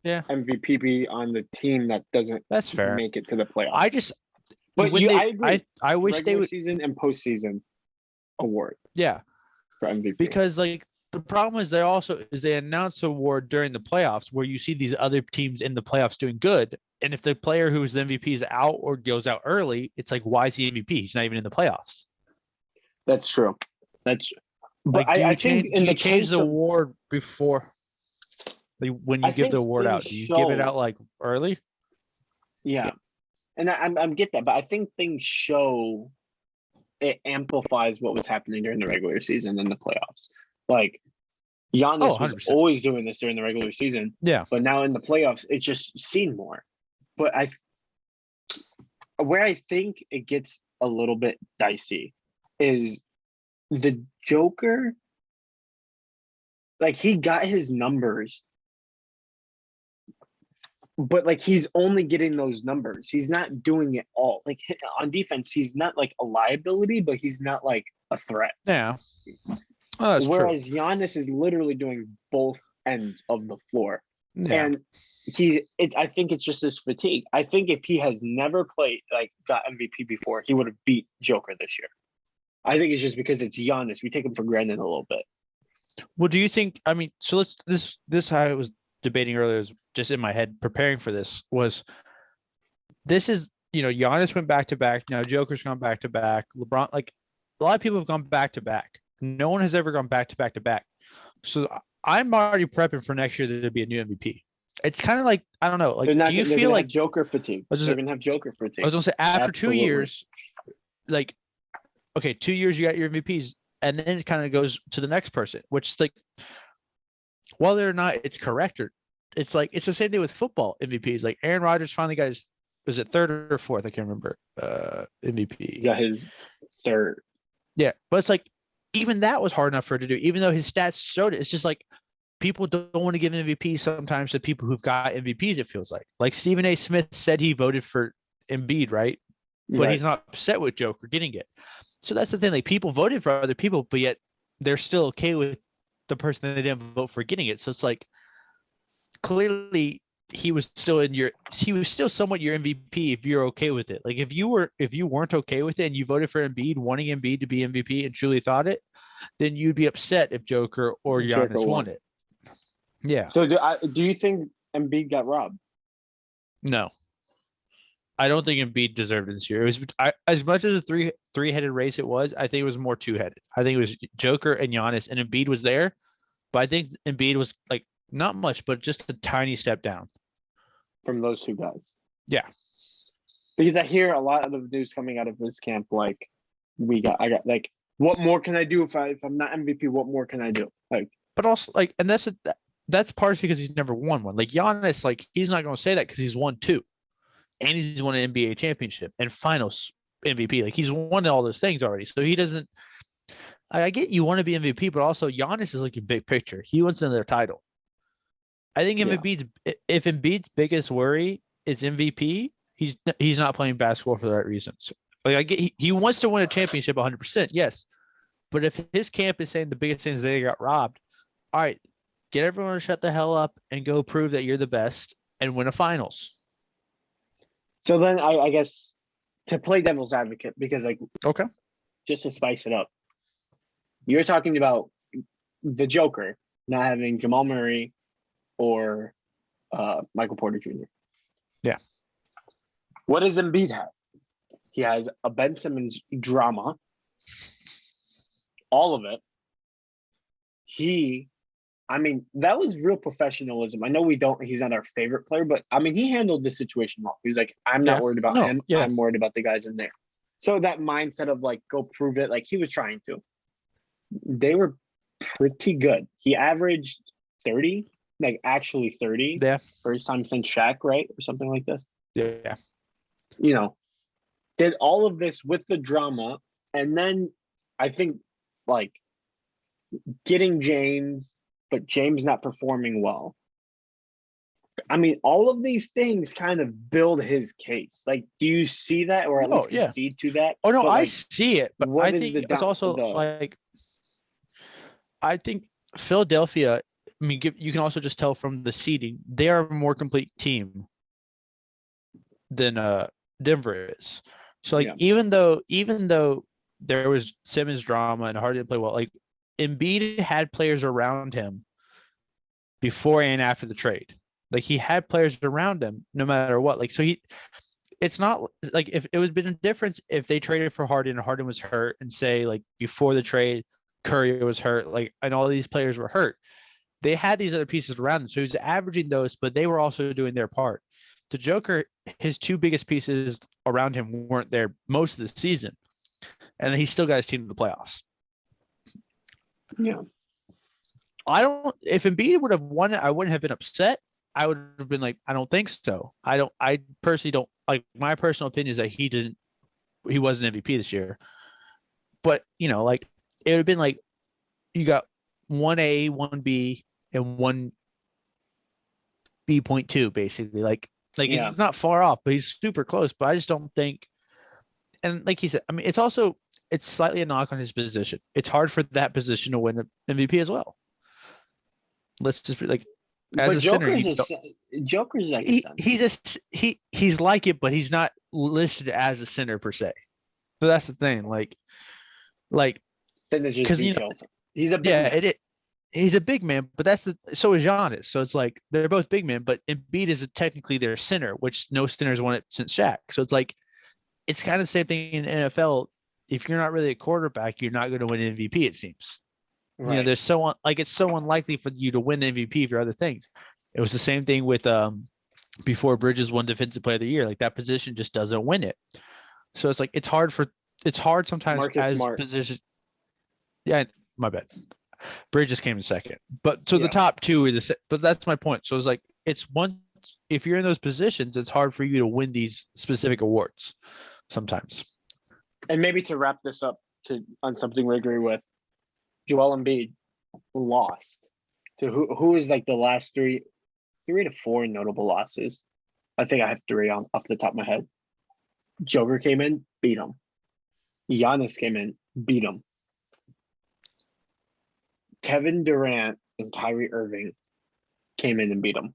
MVP be on the team that doesn't that's fair. make it to the playoffs? I just But I agree. I wish regular they would season and postseason award. Yeah. For MVP. Because like the problem is they announce the award during the playoffs where you see these other teams in the playoffs doing good. And if the player who is the MVP is out or goes out early, it's like, why is he MVP? He's not even in the playoffs. That's true. But like, I think in the change the award before, like, when you give the award out, do you give it out like early? Yeah, and I'm get that, but I think things show it amplifies what was happening during the regular season and the playoffs. Like Giannis was always doing this during the regular season. Yeah, but now in the playoffs, it's just seen more. But where I think it gets a little bit dicey is the Joker. Like, he got his numbers, but like he's only getting those numbers. He's not doing it all. Like on defense, he's not like a liability, but he's not like a threat. Yeah. Whereas Giannis is literally doing both ends of the floor. Yeah. And I think it's just his fatigue. I think if he has never got MVP before, he would have beat Joker this year. I think it's just because it's Giannis. We take him for granted a little bit. Well, do you think, so this how I was debating earlier is just in my head preparing for this is, Giannis went back to back. Now Joker's gone back to back. LeBron, like a lot of people have gone back to back. No one has ever gone back to back to back. So I'm already prepping for next year to be a new MVP. It's kind of like, I don't know. Like, do you feel like Joker fatigue? They're going to have Joker fatigue. I was going to say after 2 years, like, okay, 2 years you got your MVPs, and then it kind of goes to the next person, which is like, whether or not it's correct or it's like, it's the same thing with football MVPs. Like Aaron Rodgers finally got his, was it third or fourth? I can't remember. MVP. He got his third. Yeah, but it's like, even that was hard enough for her to do, even though his stats showed it. It's just like people don't want to give MVP sometimes to people who've got MVPs, it feels like. Like Stephen A. Smith said he voted for Embiid, right? But he's not upset with Joker getting it. So that's the thing. Like, people voted for other people, but yet they're still okay with the person that they didn't vote for getting it. So it's like, clearly he was still somewhat your MVP if you're okay with it. Like if you weren't okay with it and you voted for Embiid, wanting Embiid to be MVP and truly thought it, then you'd be upset if Joker or Giannis won it. Yeah. So do you think Embiid got robbed? No. I don't think Embiid deserved it this year. It was as much as a three-headed race it was, I think it was more two-headed. I think it was Joker and Giannis, and Embiid was there, but I think Embiid was like not much, but just a tiny step down from those two guys. Yeah, because I hear a lot of the news coming out of this camp, like I got like, what more can I do if I'm not MVP? What more can I do? Like, but also like, and that's partially because he's never won one. Like Giannis, like he's not going to say that because he's won 2. And he's won an NBA championship and finals MVP. Like he's won all those things already. So he doesn't. I get you want to be MVP, but also Giannis is like a big picture. He wants another title. I think if Embiid's biggest worry is MVP, he's not playing basketball for the right reasons. Like I get he wants to win a championship 100%, yes. But if his camp is saying the biggest thing is they got robbed, all right, get everyone to shut the hell up and go prove that you're the best and win a finals. So then I guess to play devil's advocate, because like, okay, just to spice it up, you're talking about the Joker not having Jamal Murray or Michael Porter Jr. Yeah. What does Embiid have? He has a Ben Simmons drama, all of it. He I mean, that was real professionalism. I know he's not our favorite player, but I mean, he handled the situation well. He was like, I'm not Yeah. worried about No. him. Yeah. I'm worried about the guys in there. So that mindset of like, go prove it, like he was trying to. They were pretty good. He averaged 30, like actually 30. Yeah. First time since Shaq, right? Or something like this. Yeah. You know, did all of this with the drama. And then I think like getting James, but James not performing well. I mean, all of these things kind of build his case. Like, do you see that, or at least concede to that? Oh no, But, I like, see it, but I think it's also like I think Philadelphia. I mean, you can also just tell from the seeding they are a more complete team than Denver is. So like even though there was Simmons drama and Harden didn't play well, like Embiid had players around him before and after the trade. Like he had players around him no matter what. Like so it's not like if it would have been a difference if they traded for Harden and Harden was hurt and say like before the trade Curry was hurt, like and all these players were hurt. They had these other pieces around them. So he was averaging those, but they were also doing their part. The Joker, his two biggest pieces around him weren't there most of the season. And he still got his team to the playoffs. Yeah. If Embiid would have won it, I wouldn't have been upset. I would have been like, I don't think so. I personally don't like my personal opinion is that he wasn't MVP this year. But like it would have been like you got 1A, 1B, and 1B.2 basically. Like it's not far off, but he's super close. But I just don't think and like he said, I mean it's slightly a knock on his position. It's hard for that position to win an MVP as well. Let's just be like as a Joker's like he's like it, but he's not listed as a center per se. So that's the thing. Like then there's just details. He's a big man. He's a big man, but so is Giannis. So it's like they're both big men, but Embiid is technically their center, which no center's won it since Shaq. So it's like it's kind of the same thing in NFL. If you're not really a quarterback, you're not going to win MVP. It seems. Right. There's it's so unlikely for you to win the MVP for other things. It was the same thing with before Bridges won Defensive Player of the Year. Like that position just doesn't win it. So it's like it's hard sometimes Marcus as Smart. Position. Yeah, my bad. Bridges came in second, but the top two are but that's my point. So it's like if you're in those positions, it's hard for you to win these specific awards sometimes. And maybe to wrap this up on something we agree with, Joel Embiid lost to who is like the last three to four notable losses. I think I have three off the top of my head. Joker came in, beat him. Giannis came in, beat him. Kevin Durant and Kyrie Irving came in and beat him.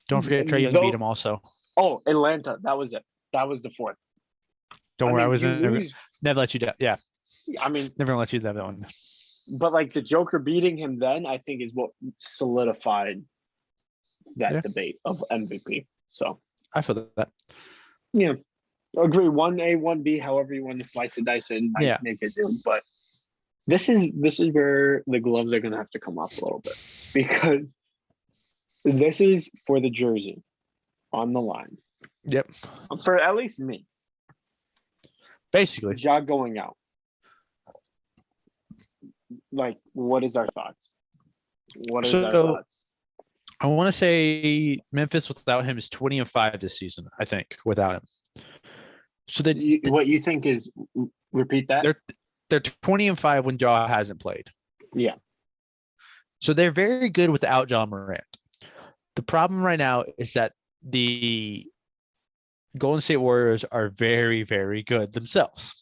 Don't forget Trae Young beat him also. Oh, Atlanta. That was it. That was the fourth. Don't worry, I was never let you down. Yeah. I mean, never gonna let you down that one. But like the Joker beating him then, I think is what solidified that debate of MVP. So I feel that. Yeah. Agree. 1A, 1B, however you want to slice and dice it and make it do. But this is where the gloves are gonna have to come off a little bit. Because this is for the jersey on the line. Yep. For at least me. Basically. Ja going out. Like, what is our thoughts? What is our thoughts? I want to say Memphis without him is 20-5 this season, I think, without him. So what you think is repeat that? They're 20-5 when Ja hasn't played. Yeah. So they're very good without Ja Morant. The problem right now is that the Golden State Warriors are very, very good themselves.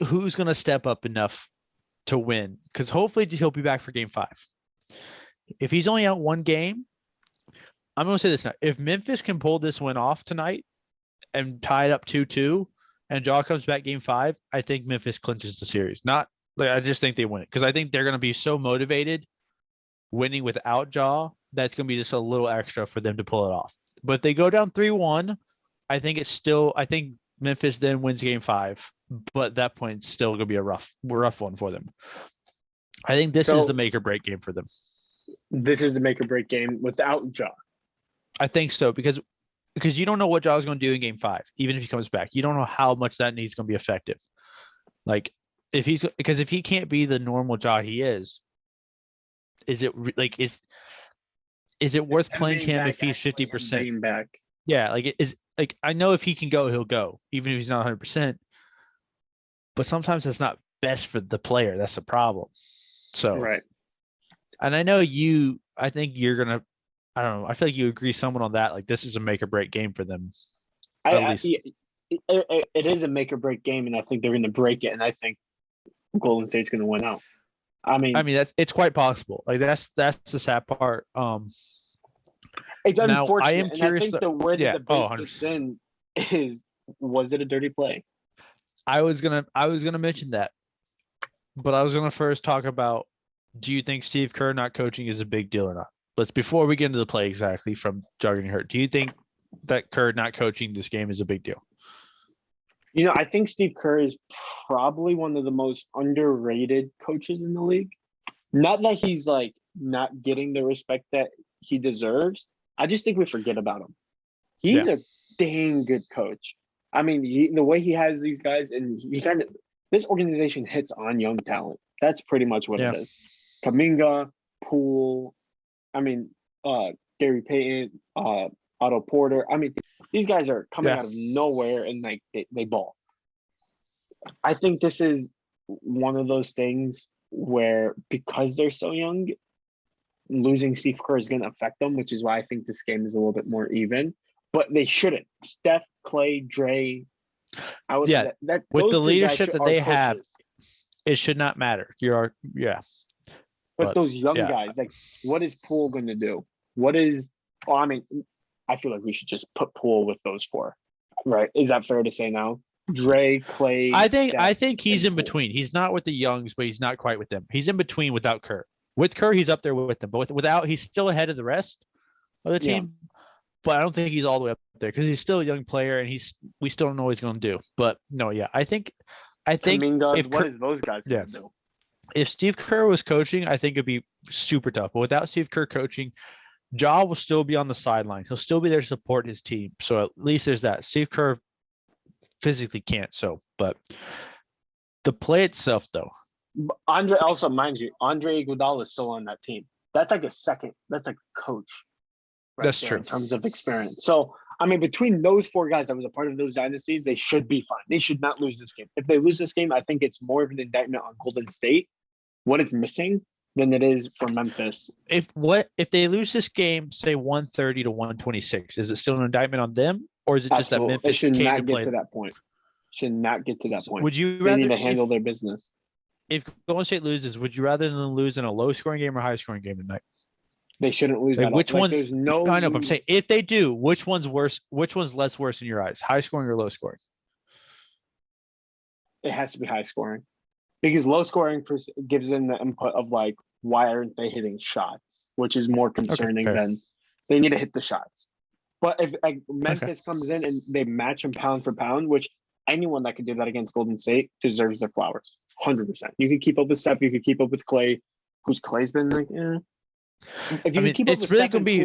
Who's going to step up enough to win? Because hopefully he'll be back for Game 5. If he's only out one game, I'm going to say this now. If Memphis can pull this win off tonight and tie it up 2-2, and Ja comes back Game 5, I think Memphis clinches the series. I just think they win it because I think they're going to be so motivated winning without Ja that's going to be just a little extra for them to pull it off. But if they go down 3-1, I think Memphis then wins Game 5 but at that point, it's still going to be a rough one for them. I think this is the make or break game for them. This is the make or break game without Ja. I think so because you don't know what Ja is going to do in Game 5, even if he comes back. You don't know how much that needs going to be effective. Like if he can't be the normal Ja he is it like is it worth playing him if he's 50%? Back. Yeah, like it is like I know if he can go, he'll go, even if he's not 100%. But sometimes that's not best for the player. That's the problem. So right. And I know I think you're gonna. I don't know. I feel like you agree somewhat on that. Like this is a make or break game for them. It is a make or break game, and I think they're going to break it. And I think Golden State's going to win out. I mean, it's quite possible. Like that's the sad part. It's unfortunate. I am curious. I think the word the debate gets in is, was it a dirty play? I was gonna mention that, but I was gonna first talk about, do you think Steve Kerr not coaching is a big deal or not? But before we get into the play exactly from Juggernaut Hurt, do you think that Kerr not coaching this game is a big deal? I think Steve Kerr is probably one of the most underrated coaches in the league. Not that he's like not getting the respect that he deserves. I just think we forget about him. He's a dang good coach. I mean, the way he has these guys, and this organization hits on young talent. That's pretty much what it is. Kuminga, Poole, Gary Payton, Otto Porter. I mean, these guys are coming out of nowhere and like they ball. I think this is one of those things where, because they're so young, losing Steve Kerr is going to affect them, which is why I think this game is a little bit more even. But they shouldn't. Steph, Clay, Dre. With the leadership that they have, it should not matter. But those young guys, like, what is Poole going to do? I feel like we should just put Poole with those four, right? Is that fair to say now? Dre, Clay. I think he's in between. He's not with the youngs, but he's not quite with them. He's in between without Kerr. With Kerr, he's up there with them, but without, he's still ahead of the rest of the team. Yeah. But I don't think he's all the way up there because he's still a young player and we still don't know what he's going to do. But no, I think Kuminga, what is those guys going to do? If Steve Kerr was coaching, I think it'd be super tough. But without Steve Kerr coaching, Ja will still be on the sideline. He'll still be there to support his team. So at least there's that. Steve Kerr physically can't. But the play itself, though. Andre, also, mind you, Andre Iguodala is still on that team. That's like that's a coach. Right. That's true. In terms of experience. So, between those four guys that was a part of those dynasties, they should be fine. They should not lose this game. If they lose this game, I think it's more of an indictment on Golden State, what it's missing, than it is for Memphis. If they lose this game, say 130 to 126, is it still an indictment on them, or is it just that Memphis should not get to that point? Should not get to that point. Would you rather, they need to handle their business? If Golden State loses, would you rather than lose in a low-scoring game or high-scoring game tonight? They shouldn't lose at all. Which one's? There's no. I know, but I'm saying if they do, which one's worse? Which one's less worse in your eyes? High-scoring or low-scoring? It has to be high-scoring, because low-scoring gives in the input of like, why aren't they hitting shots, which is more concerning than they need to hit the shots. But if Memphis comes in and they match them pound for pound, which anyone that could do that against Golden State deserves their flowers, 100%. You could keep up with Steph, you could keep up with Clay, Clay's been like, If you keep up with really going to be,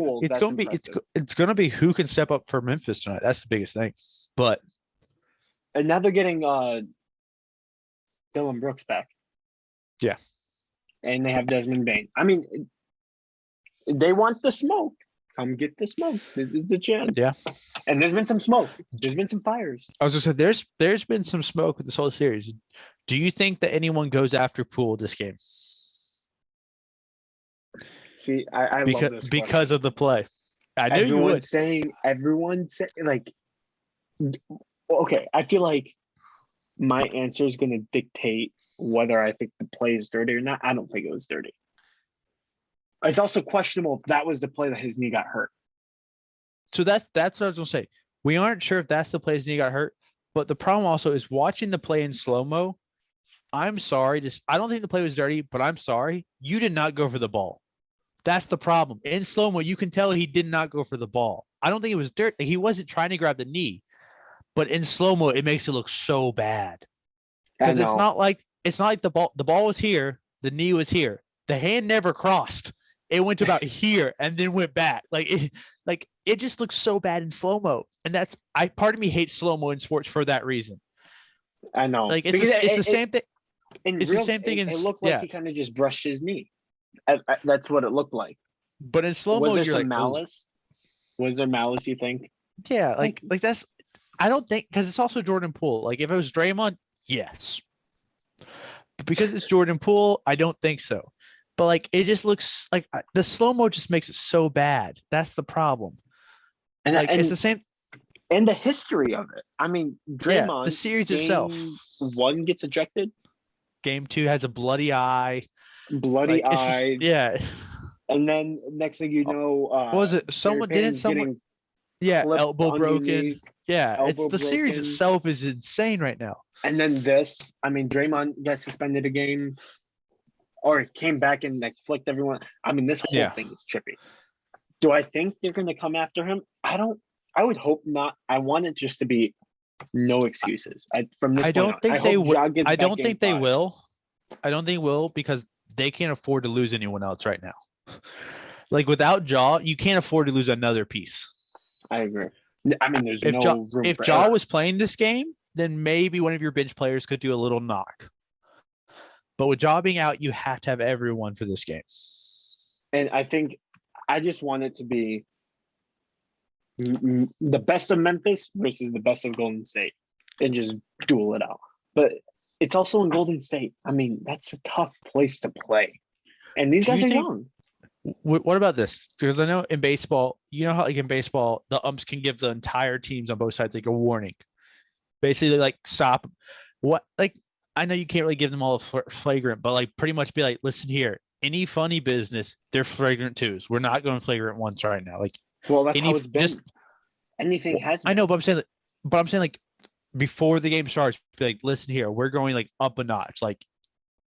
it's going to be who can step up for Memphis tonight. That's the biggest thing. And now they're getting Dylan Brooks back. Yeah. And they have Desmond Bane. They want the smoke. Come get the smoke. This is the chance. Yeah. And there's been some smoke. There's been some fires. I was going to say, there's been some smoke with this whole series. Do you think that anyone goes after Poole this game? See, I love this because of the play. I knew you would. Everyone saying like, okay, I feel like my answer is going to dictate whether I think the play is dirty or not. I don't think it was dirty. It's also questionable if that was the play that his knee got hurt. So that's what I was going to say. We aren't sure if that's the play his knee got hurt, but the problem also is watching the play in slow-mo. I'm sorry. I don't think the play was dirty, but I'm sorry. You did not go for the ball. That's the problem. In slow-mo, you can tell he did not go for the ball. I don't think it was dirt. He wasn't trying to grab the knee. But in slow-mo, it makes it look so bad. I Because know. it's not like the ball was here, the knee was here. The hand never crossed. It went about here and then went back. It just looks so bad in slow-mo. And part of me hates slow-mo in sports for that reason. I know. Like Because it's the same thing. in It's the real, same thing in it looked like yeah. he kind of just brushed his knee. That's what it looked like. But in Was slow-mo, there you're some like, oh malice? Was there malice, you think? yeah, Like, like that's I don't think because it's also Jordan Poole. Like if it was Draymond, yes. But because it's Jordan Poole, I don't think so. But like it just looks like the slow-mo just makes it so bad. That's the problem. and Like it's and the same. and the history of it. I mean, Yeah, the Draymond, series itself. game 1 gets ejected, Game 2 has a bloody eye. bloody Like it's just eyed, yeah. and then next thing you know, What was it? Gary Someone didn't Payton's someone getting yeah, clipped elbow broken. underneath, Yeah, it's elbow the series broken, itself is insane right now. and then this. I mean, Draymond got suspended a game, or he came back and like flicked everyone. I mean, this whole Yeah. thing is trippy. Do I think they're going to come after him? I don't. I would hope not. I want it just to be no excuses from this I point don't on. think I they hope will. Ja gets I back don't game think they 5. will. I don't think they will because they can't afford to lose anyone else right now. Like without Ja, you can't afford to lose another piece. I agree. I mean, there's If Ja no room if for Ja error. was playing this game, then maybe one of your bench players could do a little knock. But with Ja being out, you have to have everyone for this game. And I think I just want it to be the best of Memphis versus the best of Golden State and just duel it out. But it's also in Golden State. I mean, that's a tough place to play. And these Do guys you are think? young. What about this? Because I know in baseball, you know how like in baseball, the umps can give the entire teams on both sides like a warning, basically like stop. What like I know you can't really give them all flagrant, but like pretty much be like, listen here, any funny business, they're flagrant twos. We're not going flagrant ones right now. Like Well, that's any how it's just been. Anything has I been. know, but I'm saying like before the game starts, be like, listen here, we're going like up a notch. Like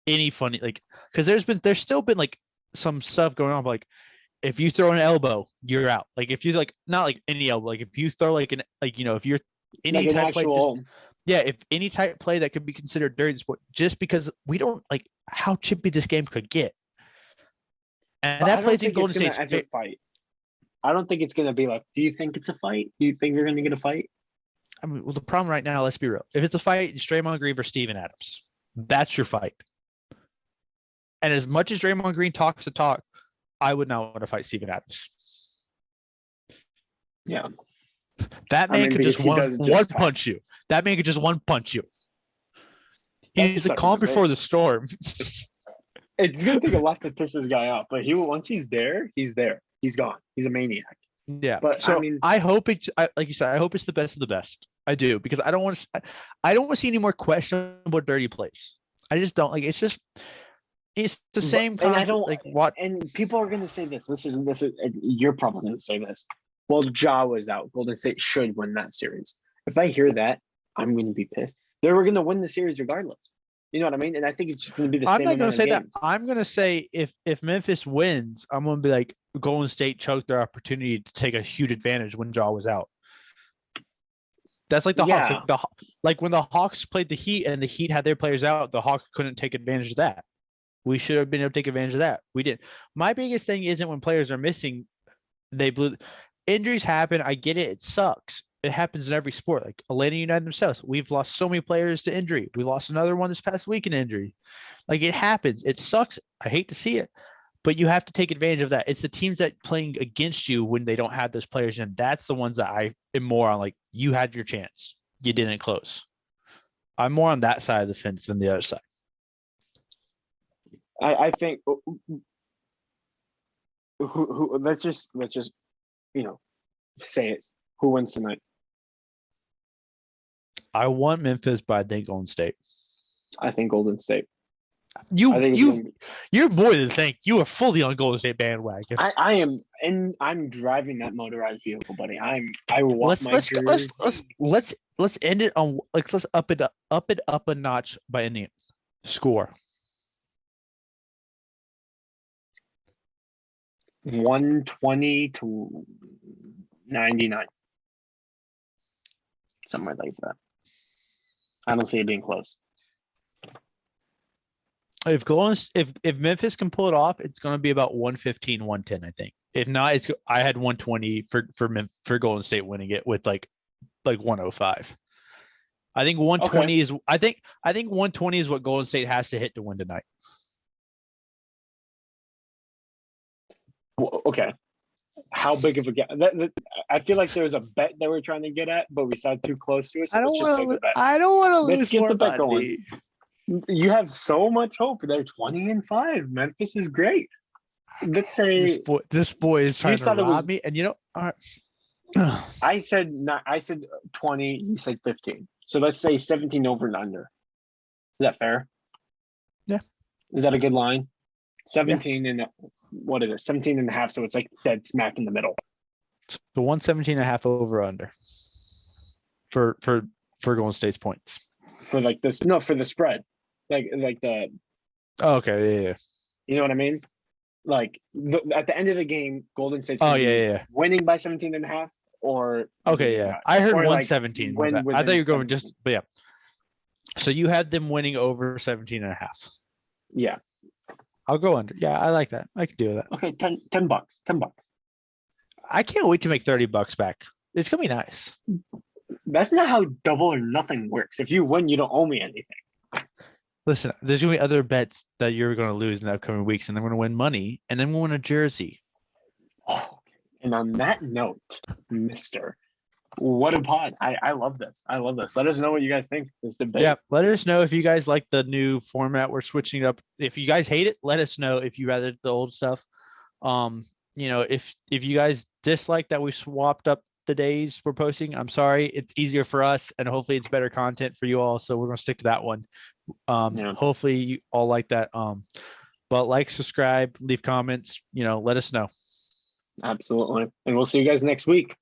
any funny like because there's still been like some stuff going on, but like if you throw an elbow, you're out. Like if you like not like any elbow, like if you throw like an like if you're Like any an type play, just actual. yeah, if any type play that could be considered dirty in sport, just because we don't like how chippy this game could get. And But I that don't plays in think it's Golden going State's to ever fight. I don't think it's going to be like, do you think it's a fight? Do you think you're going to get a fight? I mean, well, the problem right now, let's be real. If it's a fight, it's Draymond Green versus Steven Adams. That's your fight. And as much as Draymond Green talks the talk, I would not want to fight Steven Adams. Yeah. That man could just one talk. punch you. That man could just one punch you. That's He's the calm before the storm. It's going to take a lot to piss this guy off, but once he's there, he's there. He's gone. He's a maniac. Yeah. But so I mean, I hope it's like you said. I hope it's the best of the best. I do because I don't want to. I don't want to see any more questionable dirty plays. I just don't like. It's the same and I concept. don't Like what? And people are going to say this. This is. You're probably going to say this. Well, Ja was out. Golden State should win that series. If I hear that, I'm going to be pissed. They were going to win the series regardless. You know what I mean? And I think it's just going to be the I'm same not going amount to say of games. that. I'm going to say if Memphis wins, I'm going to be like Golden State choked their opportunity to take a huge advantage when Ja was out. That's like the Hawks. Like when the Hawks played the Heat and the Heat had their players out, the Hawks couldn't take advantage of that. We should have been able to take advantage of that. We didn't. My biggest thing isn't when players are missing, they blew. Injuries happen. I get it. It sucks. It happens in every sport. Like Atlanta United themselves, we've lost so many players to injury. We lost another one this past week in injury. Like it happens. It sucks. I hate to see it, but you have to take advantage of that. It's the teams that playing against you when they don't have those players, and that's the ones that I am more on. Like you had your chance, you didn't close. I'm more on that side of the fence than the other side. I think let's just say it. Who wins tonight? I want Memphis, but I think Golden State. I think Golden State. You're more than think. You are fully on Golden State bandwagon. I am, and I'm driving that motorized vehicle, buddy. I want my jersey. Let's end it on let's up it up a notch by ending it. Score. 120 to 99. Somewhere like that. I don't see it being close. if Memphis can pull it off, it's going to be about 115, 110, I think. If not, I had 120 for Golden State winning it with like 105. I think 120 Okay. is I think 120 is what Golden State has to hit to win tonight. Okay. How big of a gap? I feel like there's a bet that we're trying to get at, but we sat too close to it. So let's just say the bet. I don't want to Let's lose get more the bet going. money. You have so much hope. They're 20-5. Memphis is great. Let's say This boy is trying to thought it rob was. me, and I said not. I said 20. You said 15. So let's say 17 over and under. Is that fair? Yeah. Is that a good line? 17 and what is it? 17 and a half. So it's like dead smack in the middle. the 117 and a half over under for Golden State's points. For like this, no, for the spread. Like the. Oh, okay, yeah. You know what I mean? Like at the end of the game, Golden State's winning by 17 and a half or okay, yeah. I heard or 117. Like I thought you were going 17. but yeah. So you had them winning over 17 and a half. Yeah. I'll go under. Yeah, I like that. I can do that. Okay, $10. $10. I can't wait to make $30 back. It's gonna be nice. That's not how double or nothing works. If you win, you don't owe me anything. Listen, there's gonna be other bets that you're gonna lose in the upcoming weeks, and then we're gonna win money, and then we'll win a jersey. Oh, and on that note, Mister, what a pod! I love this. I love this. Let us know what you guys think. This debate. Yeah, let us know if you guys like the new format. We're switching it up. If you guys hate it, let us know. If you rather the old stuff, if you guys dislike that we swapped up the days we're posting, I'm sorry. It's easier for us, and hopefully it's better content for you all. So we're gonna stick to that one. Hopefully you all like that. But like, subscribe, leave comments. Let us know. Absolutely, and we'll see you guys next week.